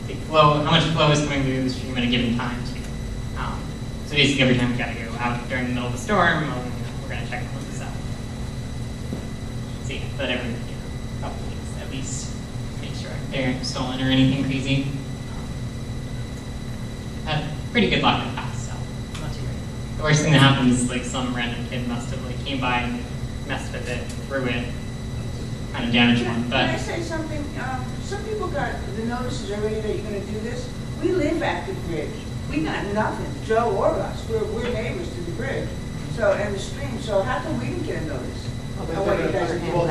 take flow, how much flow is coming through the stream at a given time too. So basically, every time we got to go out during the middle of the storm, we're going to check all this out. See, but every couple weeks at least, make sure they aren't stolen or anything crazy. Had pretty good luck in the past, so not too great. The worst thing that happens is like some random kid must have like came by and messed with it, threw it, kind of damaged one. Can But I say something? Some people got the notices already that you're going to do this. We live at the bridge. We got nothing, Joe or us. We're neighbors to the bridge, so and the stream. So how come we didn't get a notice? Well, of what you guys are doing?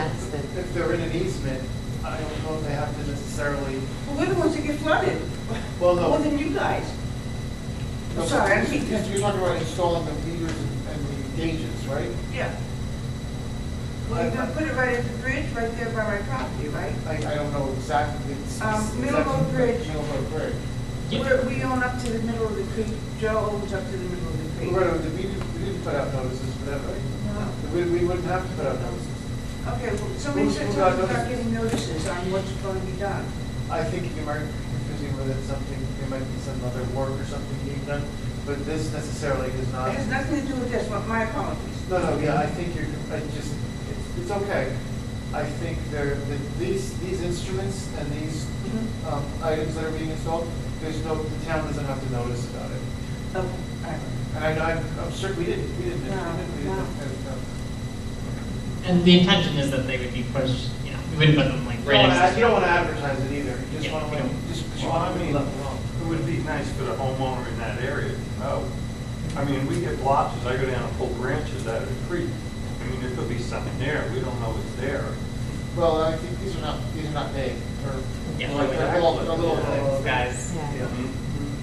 if they're in an easement, I don't know if they have to necessarily, Well, we're the ones that get flooded. well, no. More than you guys. No, I'm sorry, I didn't think You're talking about installing the meters and the gauges, right? Yeah. Well, you're going to put it right at the bridge, right there by my property, right? I don't know exactly. Middle Road Bridge. Middle Road Bridge. We own up to the middle of the creek. Joe owns up to the middle of the creek. Right, we didn't put out notices for that, right? No. We wouldn't have to put out notices. Okay, well, somebody said Who got something about notices? getting notices on what's going to be done. I think you might be confusing with it something, there might be some other work or something being done, but this necessarily is not. It has nothing to do with this, but my apologies. No, yeah, I think it's okay. I think these instruments and these items that are being installed, the town doesn't have to notice about it. Oh, all right. And I'm certain we didn't. No. and the intention is that they would be pushed. We wouldn't put them like right next to. You don't want to advertise it either, you just Yeah, want we to, don't. just Well, I mean, let it alone. it would be nice for the homeowner in that area to know. I mean, we get blotches, I go down and pull branches out of the creek. I mean, there could be something there, we don't know it's there. Well, I think these are not big, or Yeah, like like they're little these guys. Yeah. And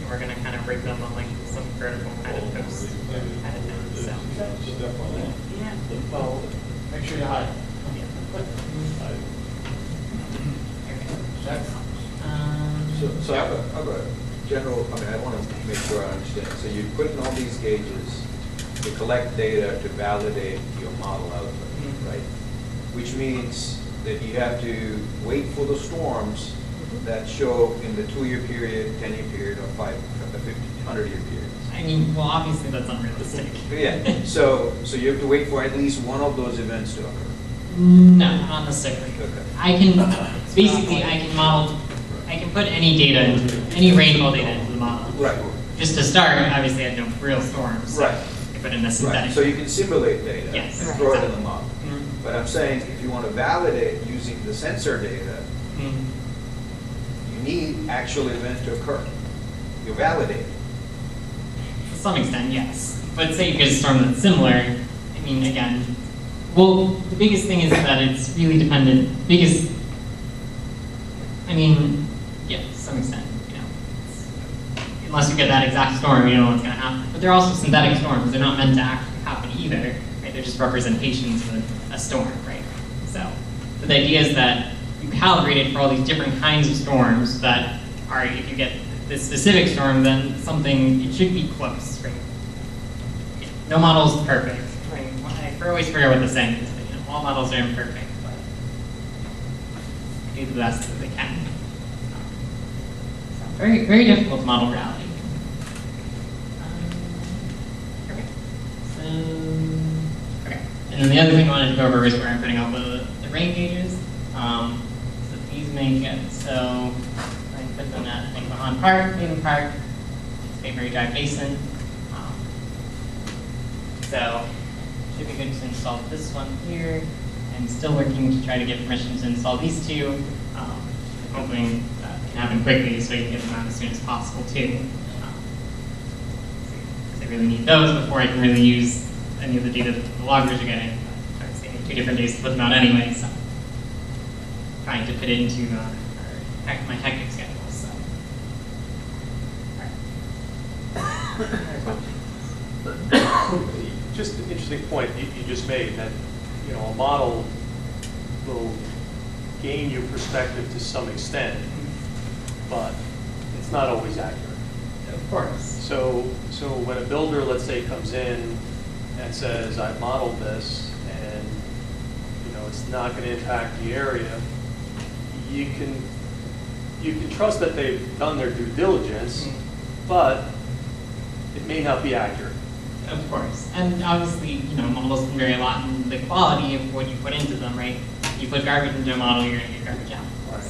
we're gonna kind of rig them on like some vertical kind of post kind of thing. So. Yeah. Well, make sure you hide. So I have a general, I want to make sure I understand. So you put in all these gauges to collect data to validate your model output, right? Which means that you have to wait for the storms that show in the 2-year period, 10-year period, or 100-year period. I mean, well, obviously that's unrealistic. Yeah, so you have to wait for at least one of those events to occur. No, not necessarily. Okay. I can model, I can put any data into, any rainfall data into the model. Right. Just to start, obviously I had no real storms. So Right. I put in a synthetic. Right. So you can simulate data Yes. and Right. throw it in the Exactly. model. Mhm. But I'm saying if you want to validate using the sensor data, Mhm. you need actual event to occur. You validate. To some extent, yes. But say you get a storm that's similar, I mean, again, well, the biggest thing is that it's really dependent, yeah, to some extent, unless you get that exact storm, you don't know what's going to happen. But they're also synthetic storms. They're not meant to actually happen either, right? They're just representations of a storm, right? So the idea is that you calibrate it for all these different kinds of storms that are, if you get this specific storm, then it should be close, right? no model is perfect. I always forget what the saying is, but all models are imperfect, but do the best that they can. So very, very difficult to model reality. Okay. And then the other thing I wanted to go over is where I'm putting all the rain gauges. So these make it so I can put them at Mahon Park, Maiden Park, Mayberry Drive Basin. So should be good to install this one here. I'm still working to try to get permission to install these two. Hoping that can happen quickly so you can get them out as soon as possible too. I really need those before I can really use any of the data that the loggers are getting. It's going to be 2 different days to put them out anyway, so trying to fit it into my hectic schedule. So. Just an interesting point you just made that a model will gain you perspective to some extent, but it's not always accurate. Of course. So when a builder, let's say, comes in and says, I've modeled this, and it's not going to impact the area, you can trust that they've done their due diligence, but it may not be accurate. Of course. And obviously, models can vary a lot in the quality of what you put into them, right? You put garbage into a model, you're going to get garbage out. Right.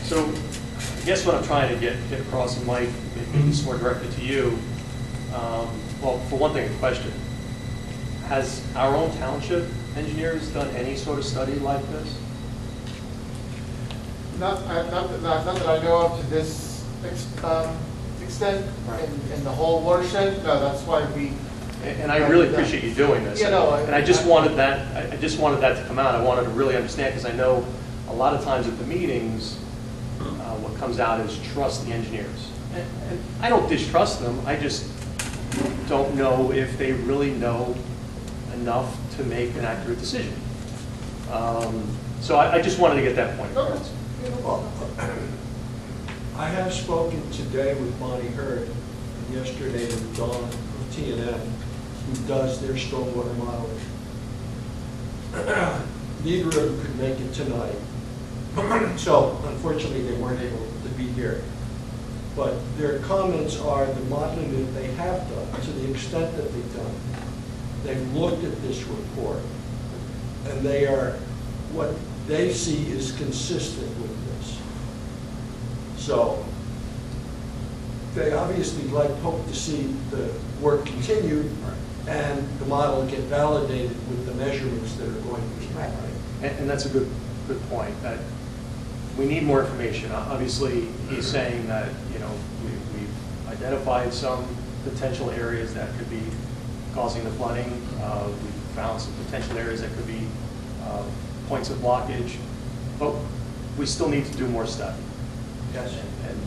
So I guess what I'm trying to get across, and Mike, maybe this is more directed to you. Well, for one thing, a question. Has our own township engineers done any sort of study like this? Not that I know of to this extent, right. in the whole watershed. No, that's why we. And I really appreciate you doing this. Yeah, no, and I just wanted that. I just wanted that to come out. I wanted to really understand, because I know a lot of times at the meetings, what comes out is trust the engineers. And I don't distrust them. I just don't know if they really know enough to make an accurate decision. So I just wanted to get that point across. I have spoken today with Monty Hurd, and yesterday with Dawn of T&M, who does their stormwater modeling. Neither of them could make it tonight. So unfortunately they weren't able to be here. But their comments are the modeling that they have done, to the extent that they've done. They've looked at this report, and they are, what they see is consistent with this. So they obviously hope to see the work continue and the model get validated with the measurements that are going to be made. And that's a good point. That we need more information. Obviously, he's saying that we've identified some potential areas that could be causing the flooding. We found some potential areas that could be points of blockage, but we still need to do more study. Yes.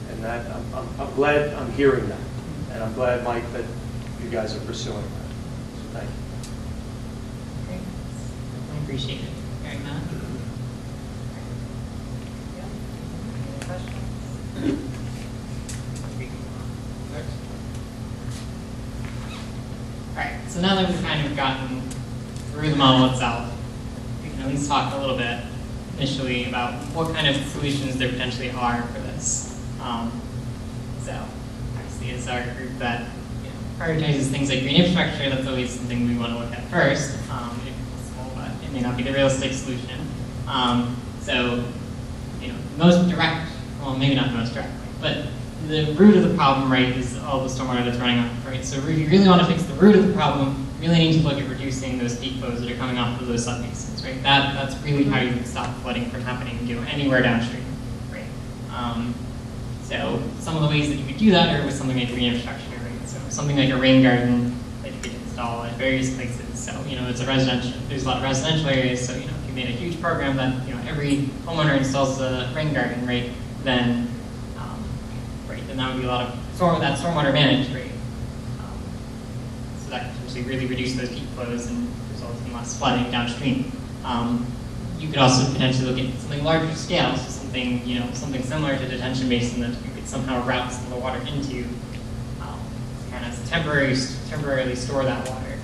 And that I'm glad I'm hearing that, and I'm glad, Mike, that you guys are pursuing that. So thank you. Great. I appreciate it very much. Any questions? Next. All right. So now that we've kind of gotten through the model itself, we can at least talk a little bit initially about what kind of solutions there potentially are for this. So obviously as our group that prioritizes things like green infrastructure, that's always something we want to look at first, if possible, but it may not be the realistic solution. So most direct, well maybe not the most direct, but the root of the problem, right, is all the stormwater that's running off, right? So if you really want to fix the root of the problem, you really need to look at reducing those peak flows that are coming off of those subbasins, right? That's really how you can stop flooding from happening, anywhere downstream, right? So some of the ways that you could do that are with something like green infrastructure, right? So something like a rain garden that you could install at various places. So it's a residential. There's a lot of residential areas. So if you made a huge program that every homeowner installs a rain garden, right? Then then that would be a lot of stormwater managed, right? So that could potentially really reduce those peak flows and result in less flooding downstream. You could also potentially look at something larger scale, so something something similar to detention basin that you could somehow route some of the water into, kind of temporarily store that water.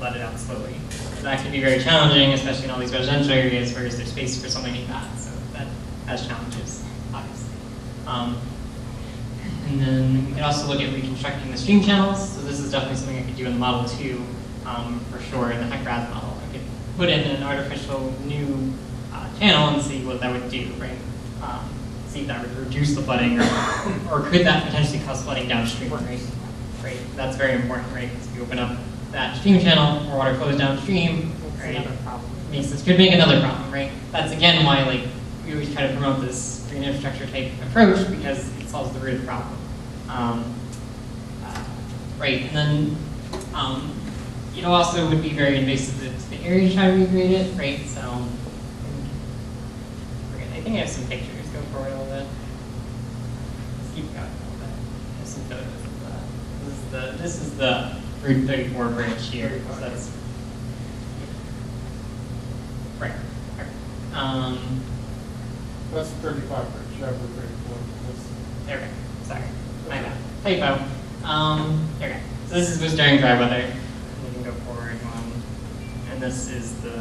flooded out slowly. That can be very challenging, especially in all these residential areas where there's space for something like that. So that has challenges, obviously. And then we could also look at reconstructing the stream channels. So this is definitely something I could do in the model 2, for sure, in the HEC model. I could put in an artificial new channel and see what that would do, right? See if that would reduce the flooding, or could that potentially cause flooding downstream, right? Right. That's very important, right? Because if you open up that stream channel, more water flows downstream, right? Another problem. This could make another problem, right? That's again why like we always try to promote this green infrastructure type approach, because it solves the root of the problem. Right, and then it also would be very invasive to the area to try to recreate it, right? So I think I have some pictures. Go forward a little bit. Let's keep going a little bit. I have some photos of that. This is the Route 34 bridge here. So that's right. That's 35 bridge, yeah, we're 34. There we go. Sorry. My bad. Typo. There we go. So this was during dry weather. We can go forward one. And this is the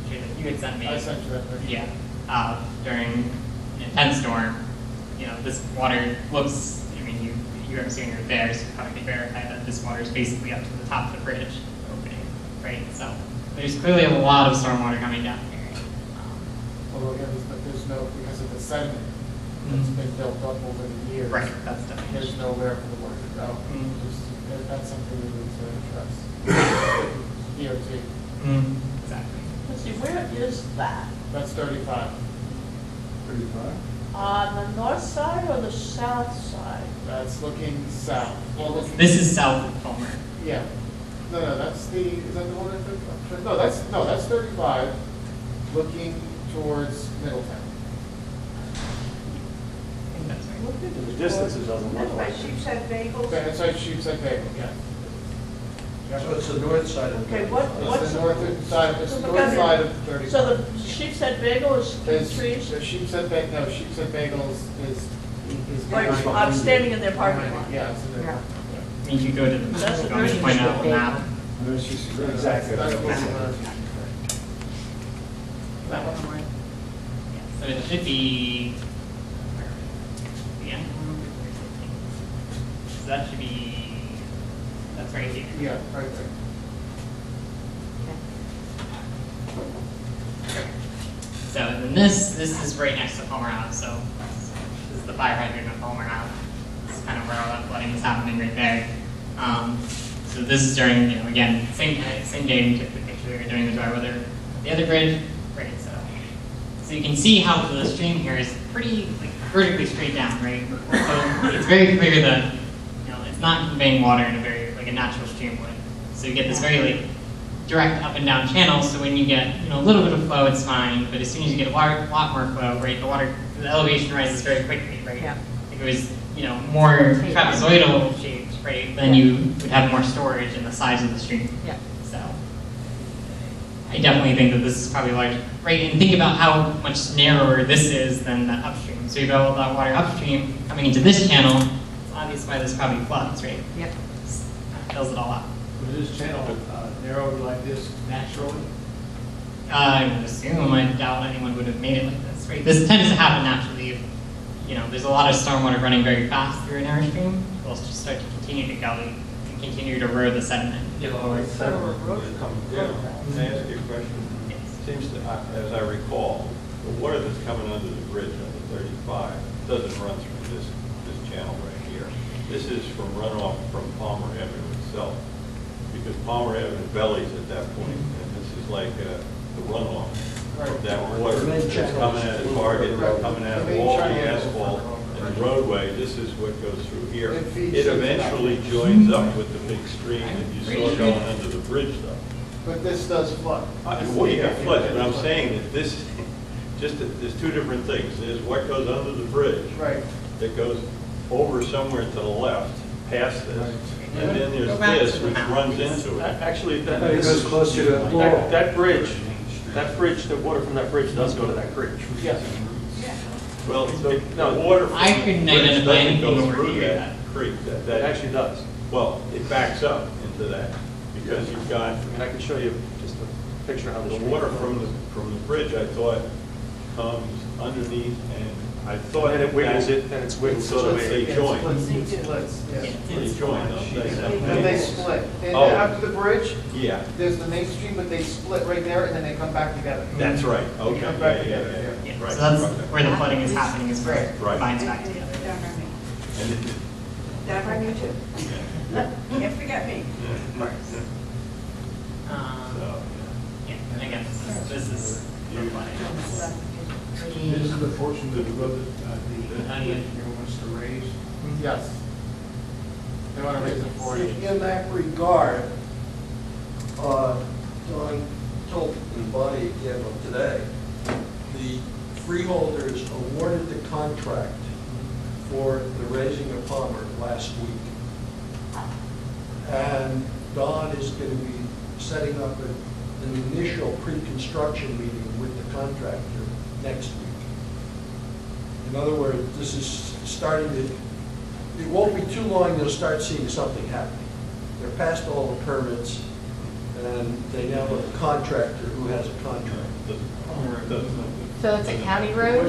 picture that you had sent me. I sent you that picture. Yeah. During an intense storm, this water looks, I mean, you haven't seen it there, so you probably can verify that this water is basically up to the top of the bridge opening, right? So there's clearly a lot of stormwater coming down here. Although again, there's no, because of the sediment that's been built up over the years. Right, that's definitely. There's nowhere for the water to go. That's something we need to address. DOT. Exactly. Let's see, where is that? That's 35. 35? On the north side or the south side? That's looking south. Well, This is south of Palmer. Yeah. No, that's is that the one at 35? No, that's 35, looking towards Middletown. I think that's right. In the distance, it doesn't look like. Sheepshead Bagels? That's right, Sheepshead Bagel, yeah. So it's the north side of the. Okay, what's It's the north side, it's the So north side of 35. So the sheepshead bagel is trees? The Sheepshead Bagels is. Right, I'm standing in their parking lot. Yeah, it's in there. Yeah. I mean, you go to the, That's you a want me to very point out the interesting map. Exactly. That's what's in there. That one more. So it should be, yeah. So that should be, that's right here. Yeah, right there. So and then this is right next to Palmer Ave. So this is the fire hydrant of Palmer Ave. This is kind of where all that flooding is happening right there. So this is during, again, same day we took the picture during the dry weather. The other bridge, right? So you can see how the stream here is pretty vertically straight down, right? So it's very clear that it's not conveying water in a very a natural stream would. So you get this very direct up and down channel. So when you get a little bit of flow, it's fine. But as soon as you get a lot more flow, right, the elevation rises very quickly, right? Yeah. If it was more trapezoidal shaped, right, then you would have more storage in the size of the stream. Yeah. So I definitely think that this is probably large, right? And think about how much narrower this is than that upstream. So you've got all that water upstream coming into this channel. It's obvious why this probably floods, right? Yep. Fills it all up. Was this channel narrowed like this naturally? I would assume. I doubt anyone would have made it like this, right? This tends to happen naturally. If, there's a lot of stormwater running very fast through a narrow stream. It'll just start to continue to gully and continue to erode the sediment. Coming down. Can I ask you a question? Yes. Seems to, as I recall, the water that's coming under the bridge on the 35 doesn't run through this channel right here. This is from runoff from Palmer Avenue itself, because Palmer Avenue bellies at that point, and this is like the runoff of that water that's coming out of Target, coming out of all the asphalt and the roadway. This is what goes through here. It eventually joins up with the big stream that you saw going under the bridge, though. But this does flood. Well, you got floods, but I'm saying that this, there's two different things. There's what goes under the bridge. Right. That goes over somewhere to the left, past this. And then Go there's back this, to the which map. runs into it. Actually, It goes closer to that bridge, the water from that bridge does go to that bridge. Yes. Well, the No, water from I the couldn't bridge identify doesn't anything go over through here. that creek. It actually does. Well, it backs up into that, because you've got, I mean, I can show you just a picture of how the water from the bridge, I thought, comes underneath, and I thought. And it wiggles that- it, and it's wiggles So that they Yeah, join. It splits, yeah. They join, don't they? And they split. And Oh. after the bridge, Yeah, there's the main stream, but they split right there, and then they come back together. that's right, They okay, come yeah, back yeah, together, yeah, Yeah, right. so that's okay. where the flooding is happening, is where it Right. binds back together. And it, Down by me too. Can't forget me. so, Yeah, and again, this is the flooding. This is the portion of the road that the county engineer wants to raise. Yes. They want to raise it 40. In that regard, Don told the body again today, the freeholders awarded the contract for the raising of Palmer last week. And Don is going to be setting up an initial pre-construction meeting with the contractor next week. In other words, this is starting to, it won't be too long, you'll start seeing something happening. They're past all the permits, and they now have a contractor who has a contract. So it's a county road?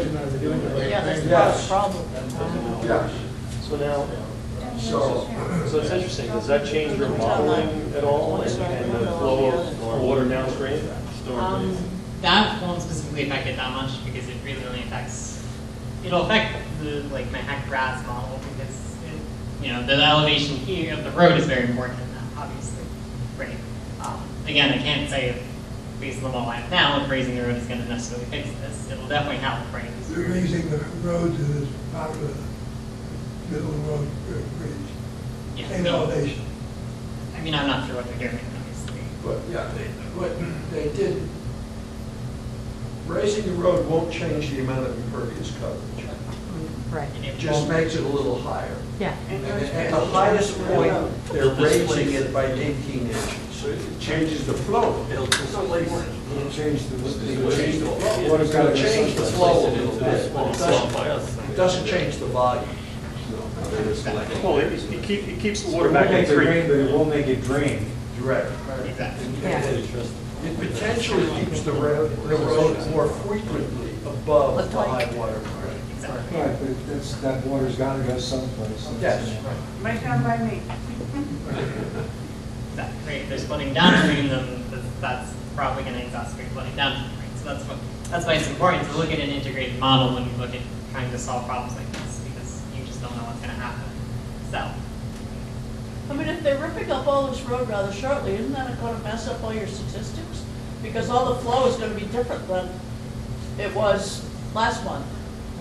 Yeah, that's Yes. the problem. Yeah. So now, So, so it's interesting, does that change your modeling at all and the flow of water downstream? That won't specifically affect it that much because it really only affects, it'll affect the, like, my HEC RAS model because, the elevation here of the road is very important in that, obviously, right? Again, I can't say if, based on the model I have now, if raising the road is going to necessarily fix this. It'll definitely help, right? You're raising the road to the bottom of the middle of the road bridge. Yeah, Same elevation. I mean, I'm not sure what they're doing, obviously. but yeah, what they did, raising the road won't change the amount of impervious coverage. Right. It just makes it a little higher. Yeah. And at the highest point, they're raising it by 18 inches. So it changes the flow. It'll change the flow. Water's got to change the flow a little bit, but it doesn't change the volume. Well, it keeps the water back in the creek. But it won't make it drain. Direct. Exactly. Yeah. It potentially keeps the road more frequently above the high water mark. Exactly. Right, but that water's got to go someplace. Yes. Right down by me. Exactly. If there's flooding downstream, then that's probably going to exacerbate flooding downstream. Right? So that's why it's important to look at an integrated model when you look at trying to solve problems like this, because you just don't know what's going to happen. So, I mean, if they're ripping up all this road rather shortly, isn't that going to mess up all your statistics? Because all the flow is going to be different than it was last month.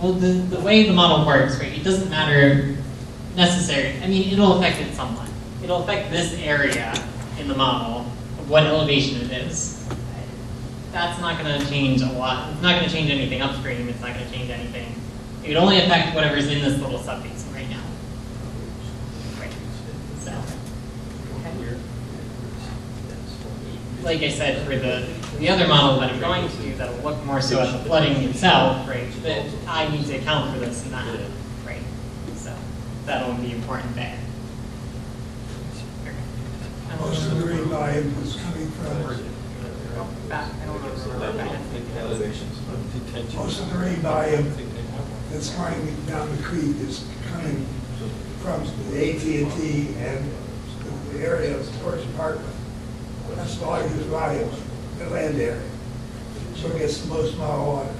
well, the way the model works, right? It doesn't matter necessarily. I mean, it'll affect it somewhat. It'll affect this area in the model, what elevation it is. That's not going to change a lot. It's not going to change anything upstream. It's not going to change anything. It would only affect whatever's in this little subbasin right now. Right. So, like I said, for the other model that I'm going to do, that'll look more so at the flooding itself, right? But I need to account for this and that, right? So that'll be important there. Most of the rain volume is coming from, most of the rain volume that's coming down the creek is coming from the AT&T and the area of Sports Parkland. That's the largest volume, the land area. So it gets the most amount of water.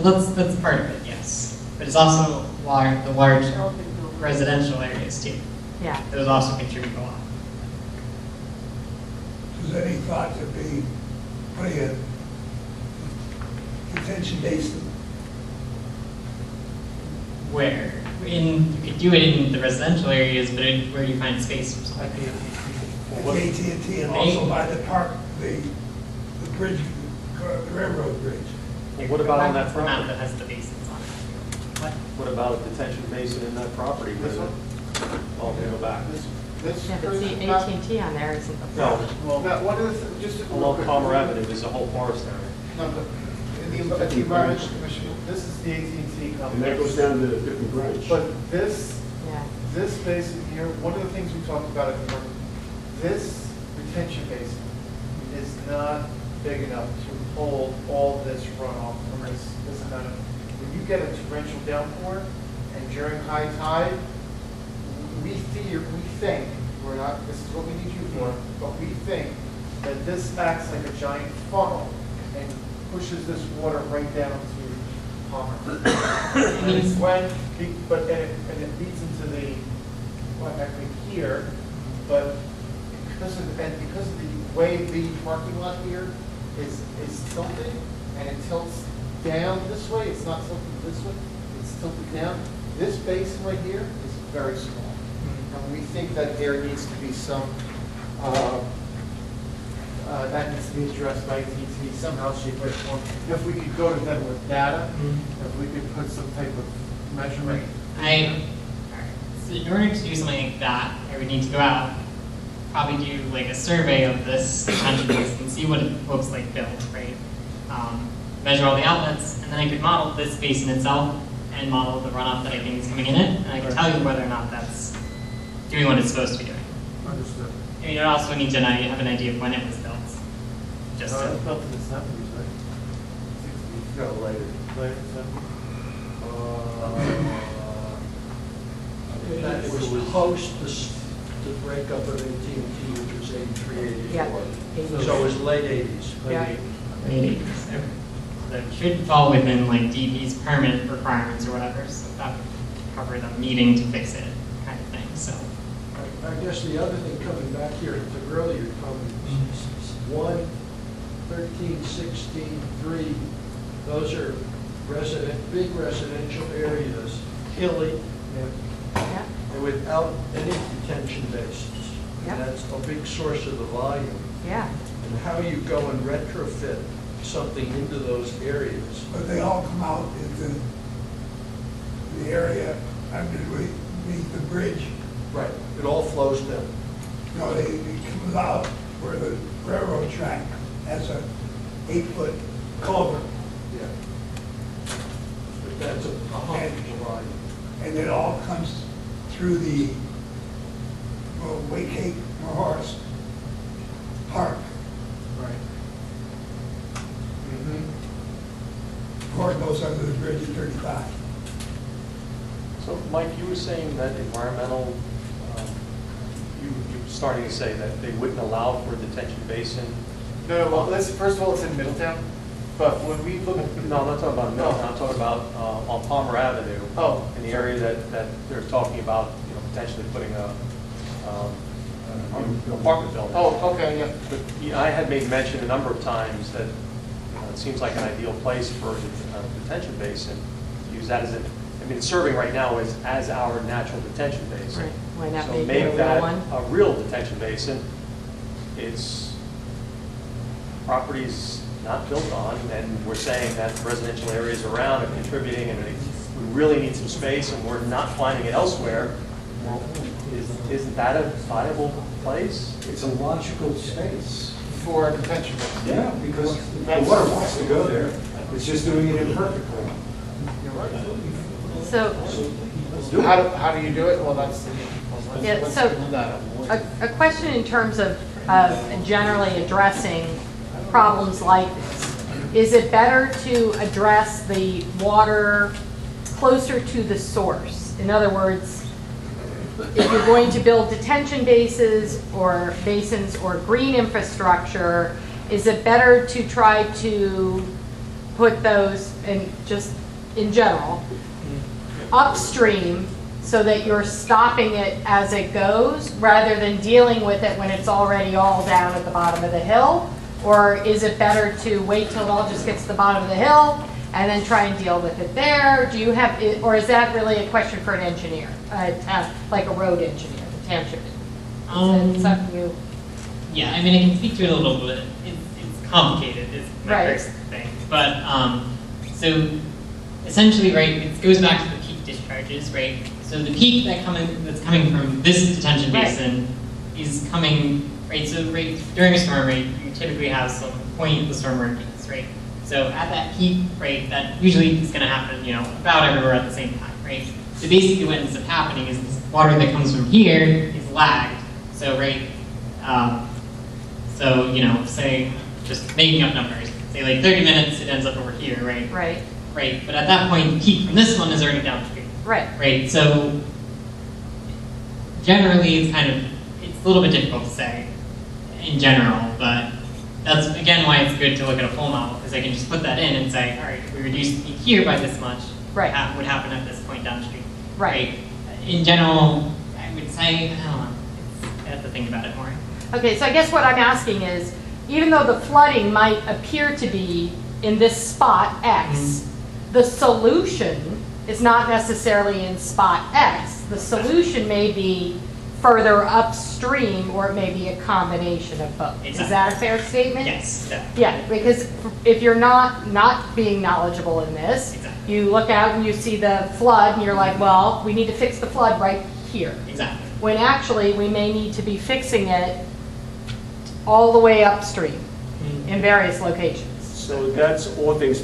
Well, that's part of it, yes. But it's also the large residential areas too. Yeah. Those also contribute a lot. Is there any thought to be putting a detention basin? Where? You could do it in the residential areas, but where do you find space for something? At the AT&T and also by the park, the bridge, the railroad bridge. Well, what about on that That's the map property? that has the basins on it. What? What about a detention basin in that property? This one? Oh, okay, go back. This Yeah, but see, map- AT&T on there isn't the No, flood. well, Now, one of the, just. real along quick. Palmer Avenue, there's a whole forest area. No, but at the Environmental Commission, this is the AT&T company. And that goes down to a different branch. But this Yeah. basin here, one of the things we talked about at the work, this detention basin is not big enough to hold all this runoff from this amount of, when you get a torrential downpour and during high tide, we think, we're not, this is what we need you for, but we think that this acts like a giant funnel and pushes this water right down to Palmer. And it's when, but, and it leads into the, Waackaack Creek here, but because of the way the parking lot here is tilted, and it tilts down this way, it's not tilted this way, it's tilted down. This basin right here is very small. And we think that there needs to be some, that needs to be addressed by DT somehow, shape, or form. If we could go to them with data, if we could put some type of measurement. So in order to do something like that, I would need to go out, probably do like a survey of this detention basin, see what it looks like built, right? Measure all the outlets, and then I could model this basin itself and model the runoff that I think is coming in it, and I can tell you whether or not that's doing what it's supposed to be doing. Understood. I mean, you also need to have an idea of when it was built. Just It was to, built in the 70s, right? 60s. No, later. Later, 70s? It was post the breakup of AT&T, which was 83, 84. Yeah. So it was late 80s. Yeah. maybe. So it should fall within like DEP's permit requirements or whatever, so that would cover them needing to fix it, kind of thing, so. I guess the other thing coming back here to earlier comments, 1, 13, 16, 3, those are big residential areas, hilly, Yeah. and without any detention basins. Yeah. And that's a big source of the volume. Yeah. And how you go and retrofit something into those areas. But they all come out into the area underneath the bridge. Right. It all flows down. No, it comes out where the railroad track has a 8-foot culvert. Yeah. But that's a hump of the volume. And it all comes through the Waackaack Horse Park. Right. Before it goes under the bridge at 35. So, Mike, you were saying that environmental, you were starting to say that they wouldn't allow for a detention basin. No, well, first of all, it's in Middletown, but when we look at. No, I'm not talking about Middletown, I'm talking about on Palmer Avenue. Oh. In the area that they're talking about, potentially putting a apartment building. Oh, okay, yeah. But I had made mention a number of times that it seems like an ideal place for a detention basin. Use that as it's serving right now as our natural detention basin. Right. Why not So make it a make real that one? a real detention basin. It's properties not built on, and we're saying that residential areas around are contributing, and we really need some space, and we're not finding it elsewhere. Well, isn't that a viable place? It's a logical space. For a detention basin. Yeah, because the water wants to go there. It's just doing it imperfectly. You're right. So, How do you do it? Well, that's. yeah, let's so build that up. a question in terms of generally addressing problems like this. Is it better to address the water closer to the source? In other words, if you're going to build detention basins or green infrastructure, is it better to try to put those, and just in general, upstream so that you're stopping it as it goes rather than dealing with it when it's already all down at the bottom of the hill? Or is it better to wait till it all just gets to the bottom of the hill and then try and deal with it there? Do you have, or is that really a question for an engineer, like a road engineer, the township? Is that something you? Yeah, I mean, I can speak to it a little bit. It's complicated, is my Right. first thing. But, so essentially, right, it goes back to the peak discharges, right? So the peak that's coming from this detention basin is coming, right, so right, during a storm, right, you typically have some point of the storm where it peaks, right? So at that peak, right, that usually is gonna happen, about everywhere at the same time, right? So basically what ends up happening is this water that comes from here is lagged. So, right, So, you know, say, just making up numbers, say like 30 minutes, it ends up over here, right? Right, Right, but at that point, the peak from this one is already downstream. right. Right, so generally it's it's a little bit difficult to say in general, but that's again why it's good to look at a full model, because I can just put that in and say, all right, if we reduce the peak here by this much, Right. what would happen at this point downstream? Right. In general, I would say, I don't know, I have to think about it more. Okay, so I guess what I'm asking is, even though the flooding might appear to be in this spot X, the solution is not necessarily in spot X. The solution may be further upstream, or it may be a combination of both. Exactly. Is that a fair statement? Yes, definitely. Yeah, because if you're not being knowledgeable in this, Exactly. you look out and you see the flood and you're like, well, we need to fix the flood right here. Exactly. When actually we may need to be fixing it all the way upstream in various locations. So that's all things being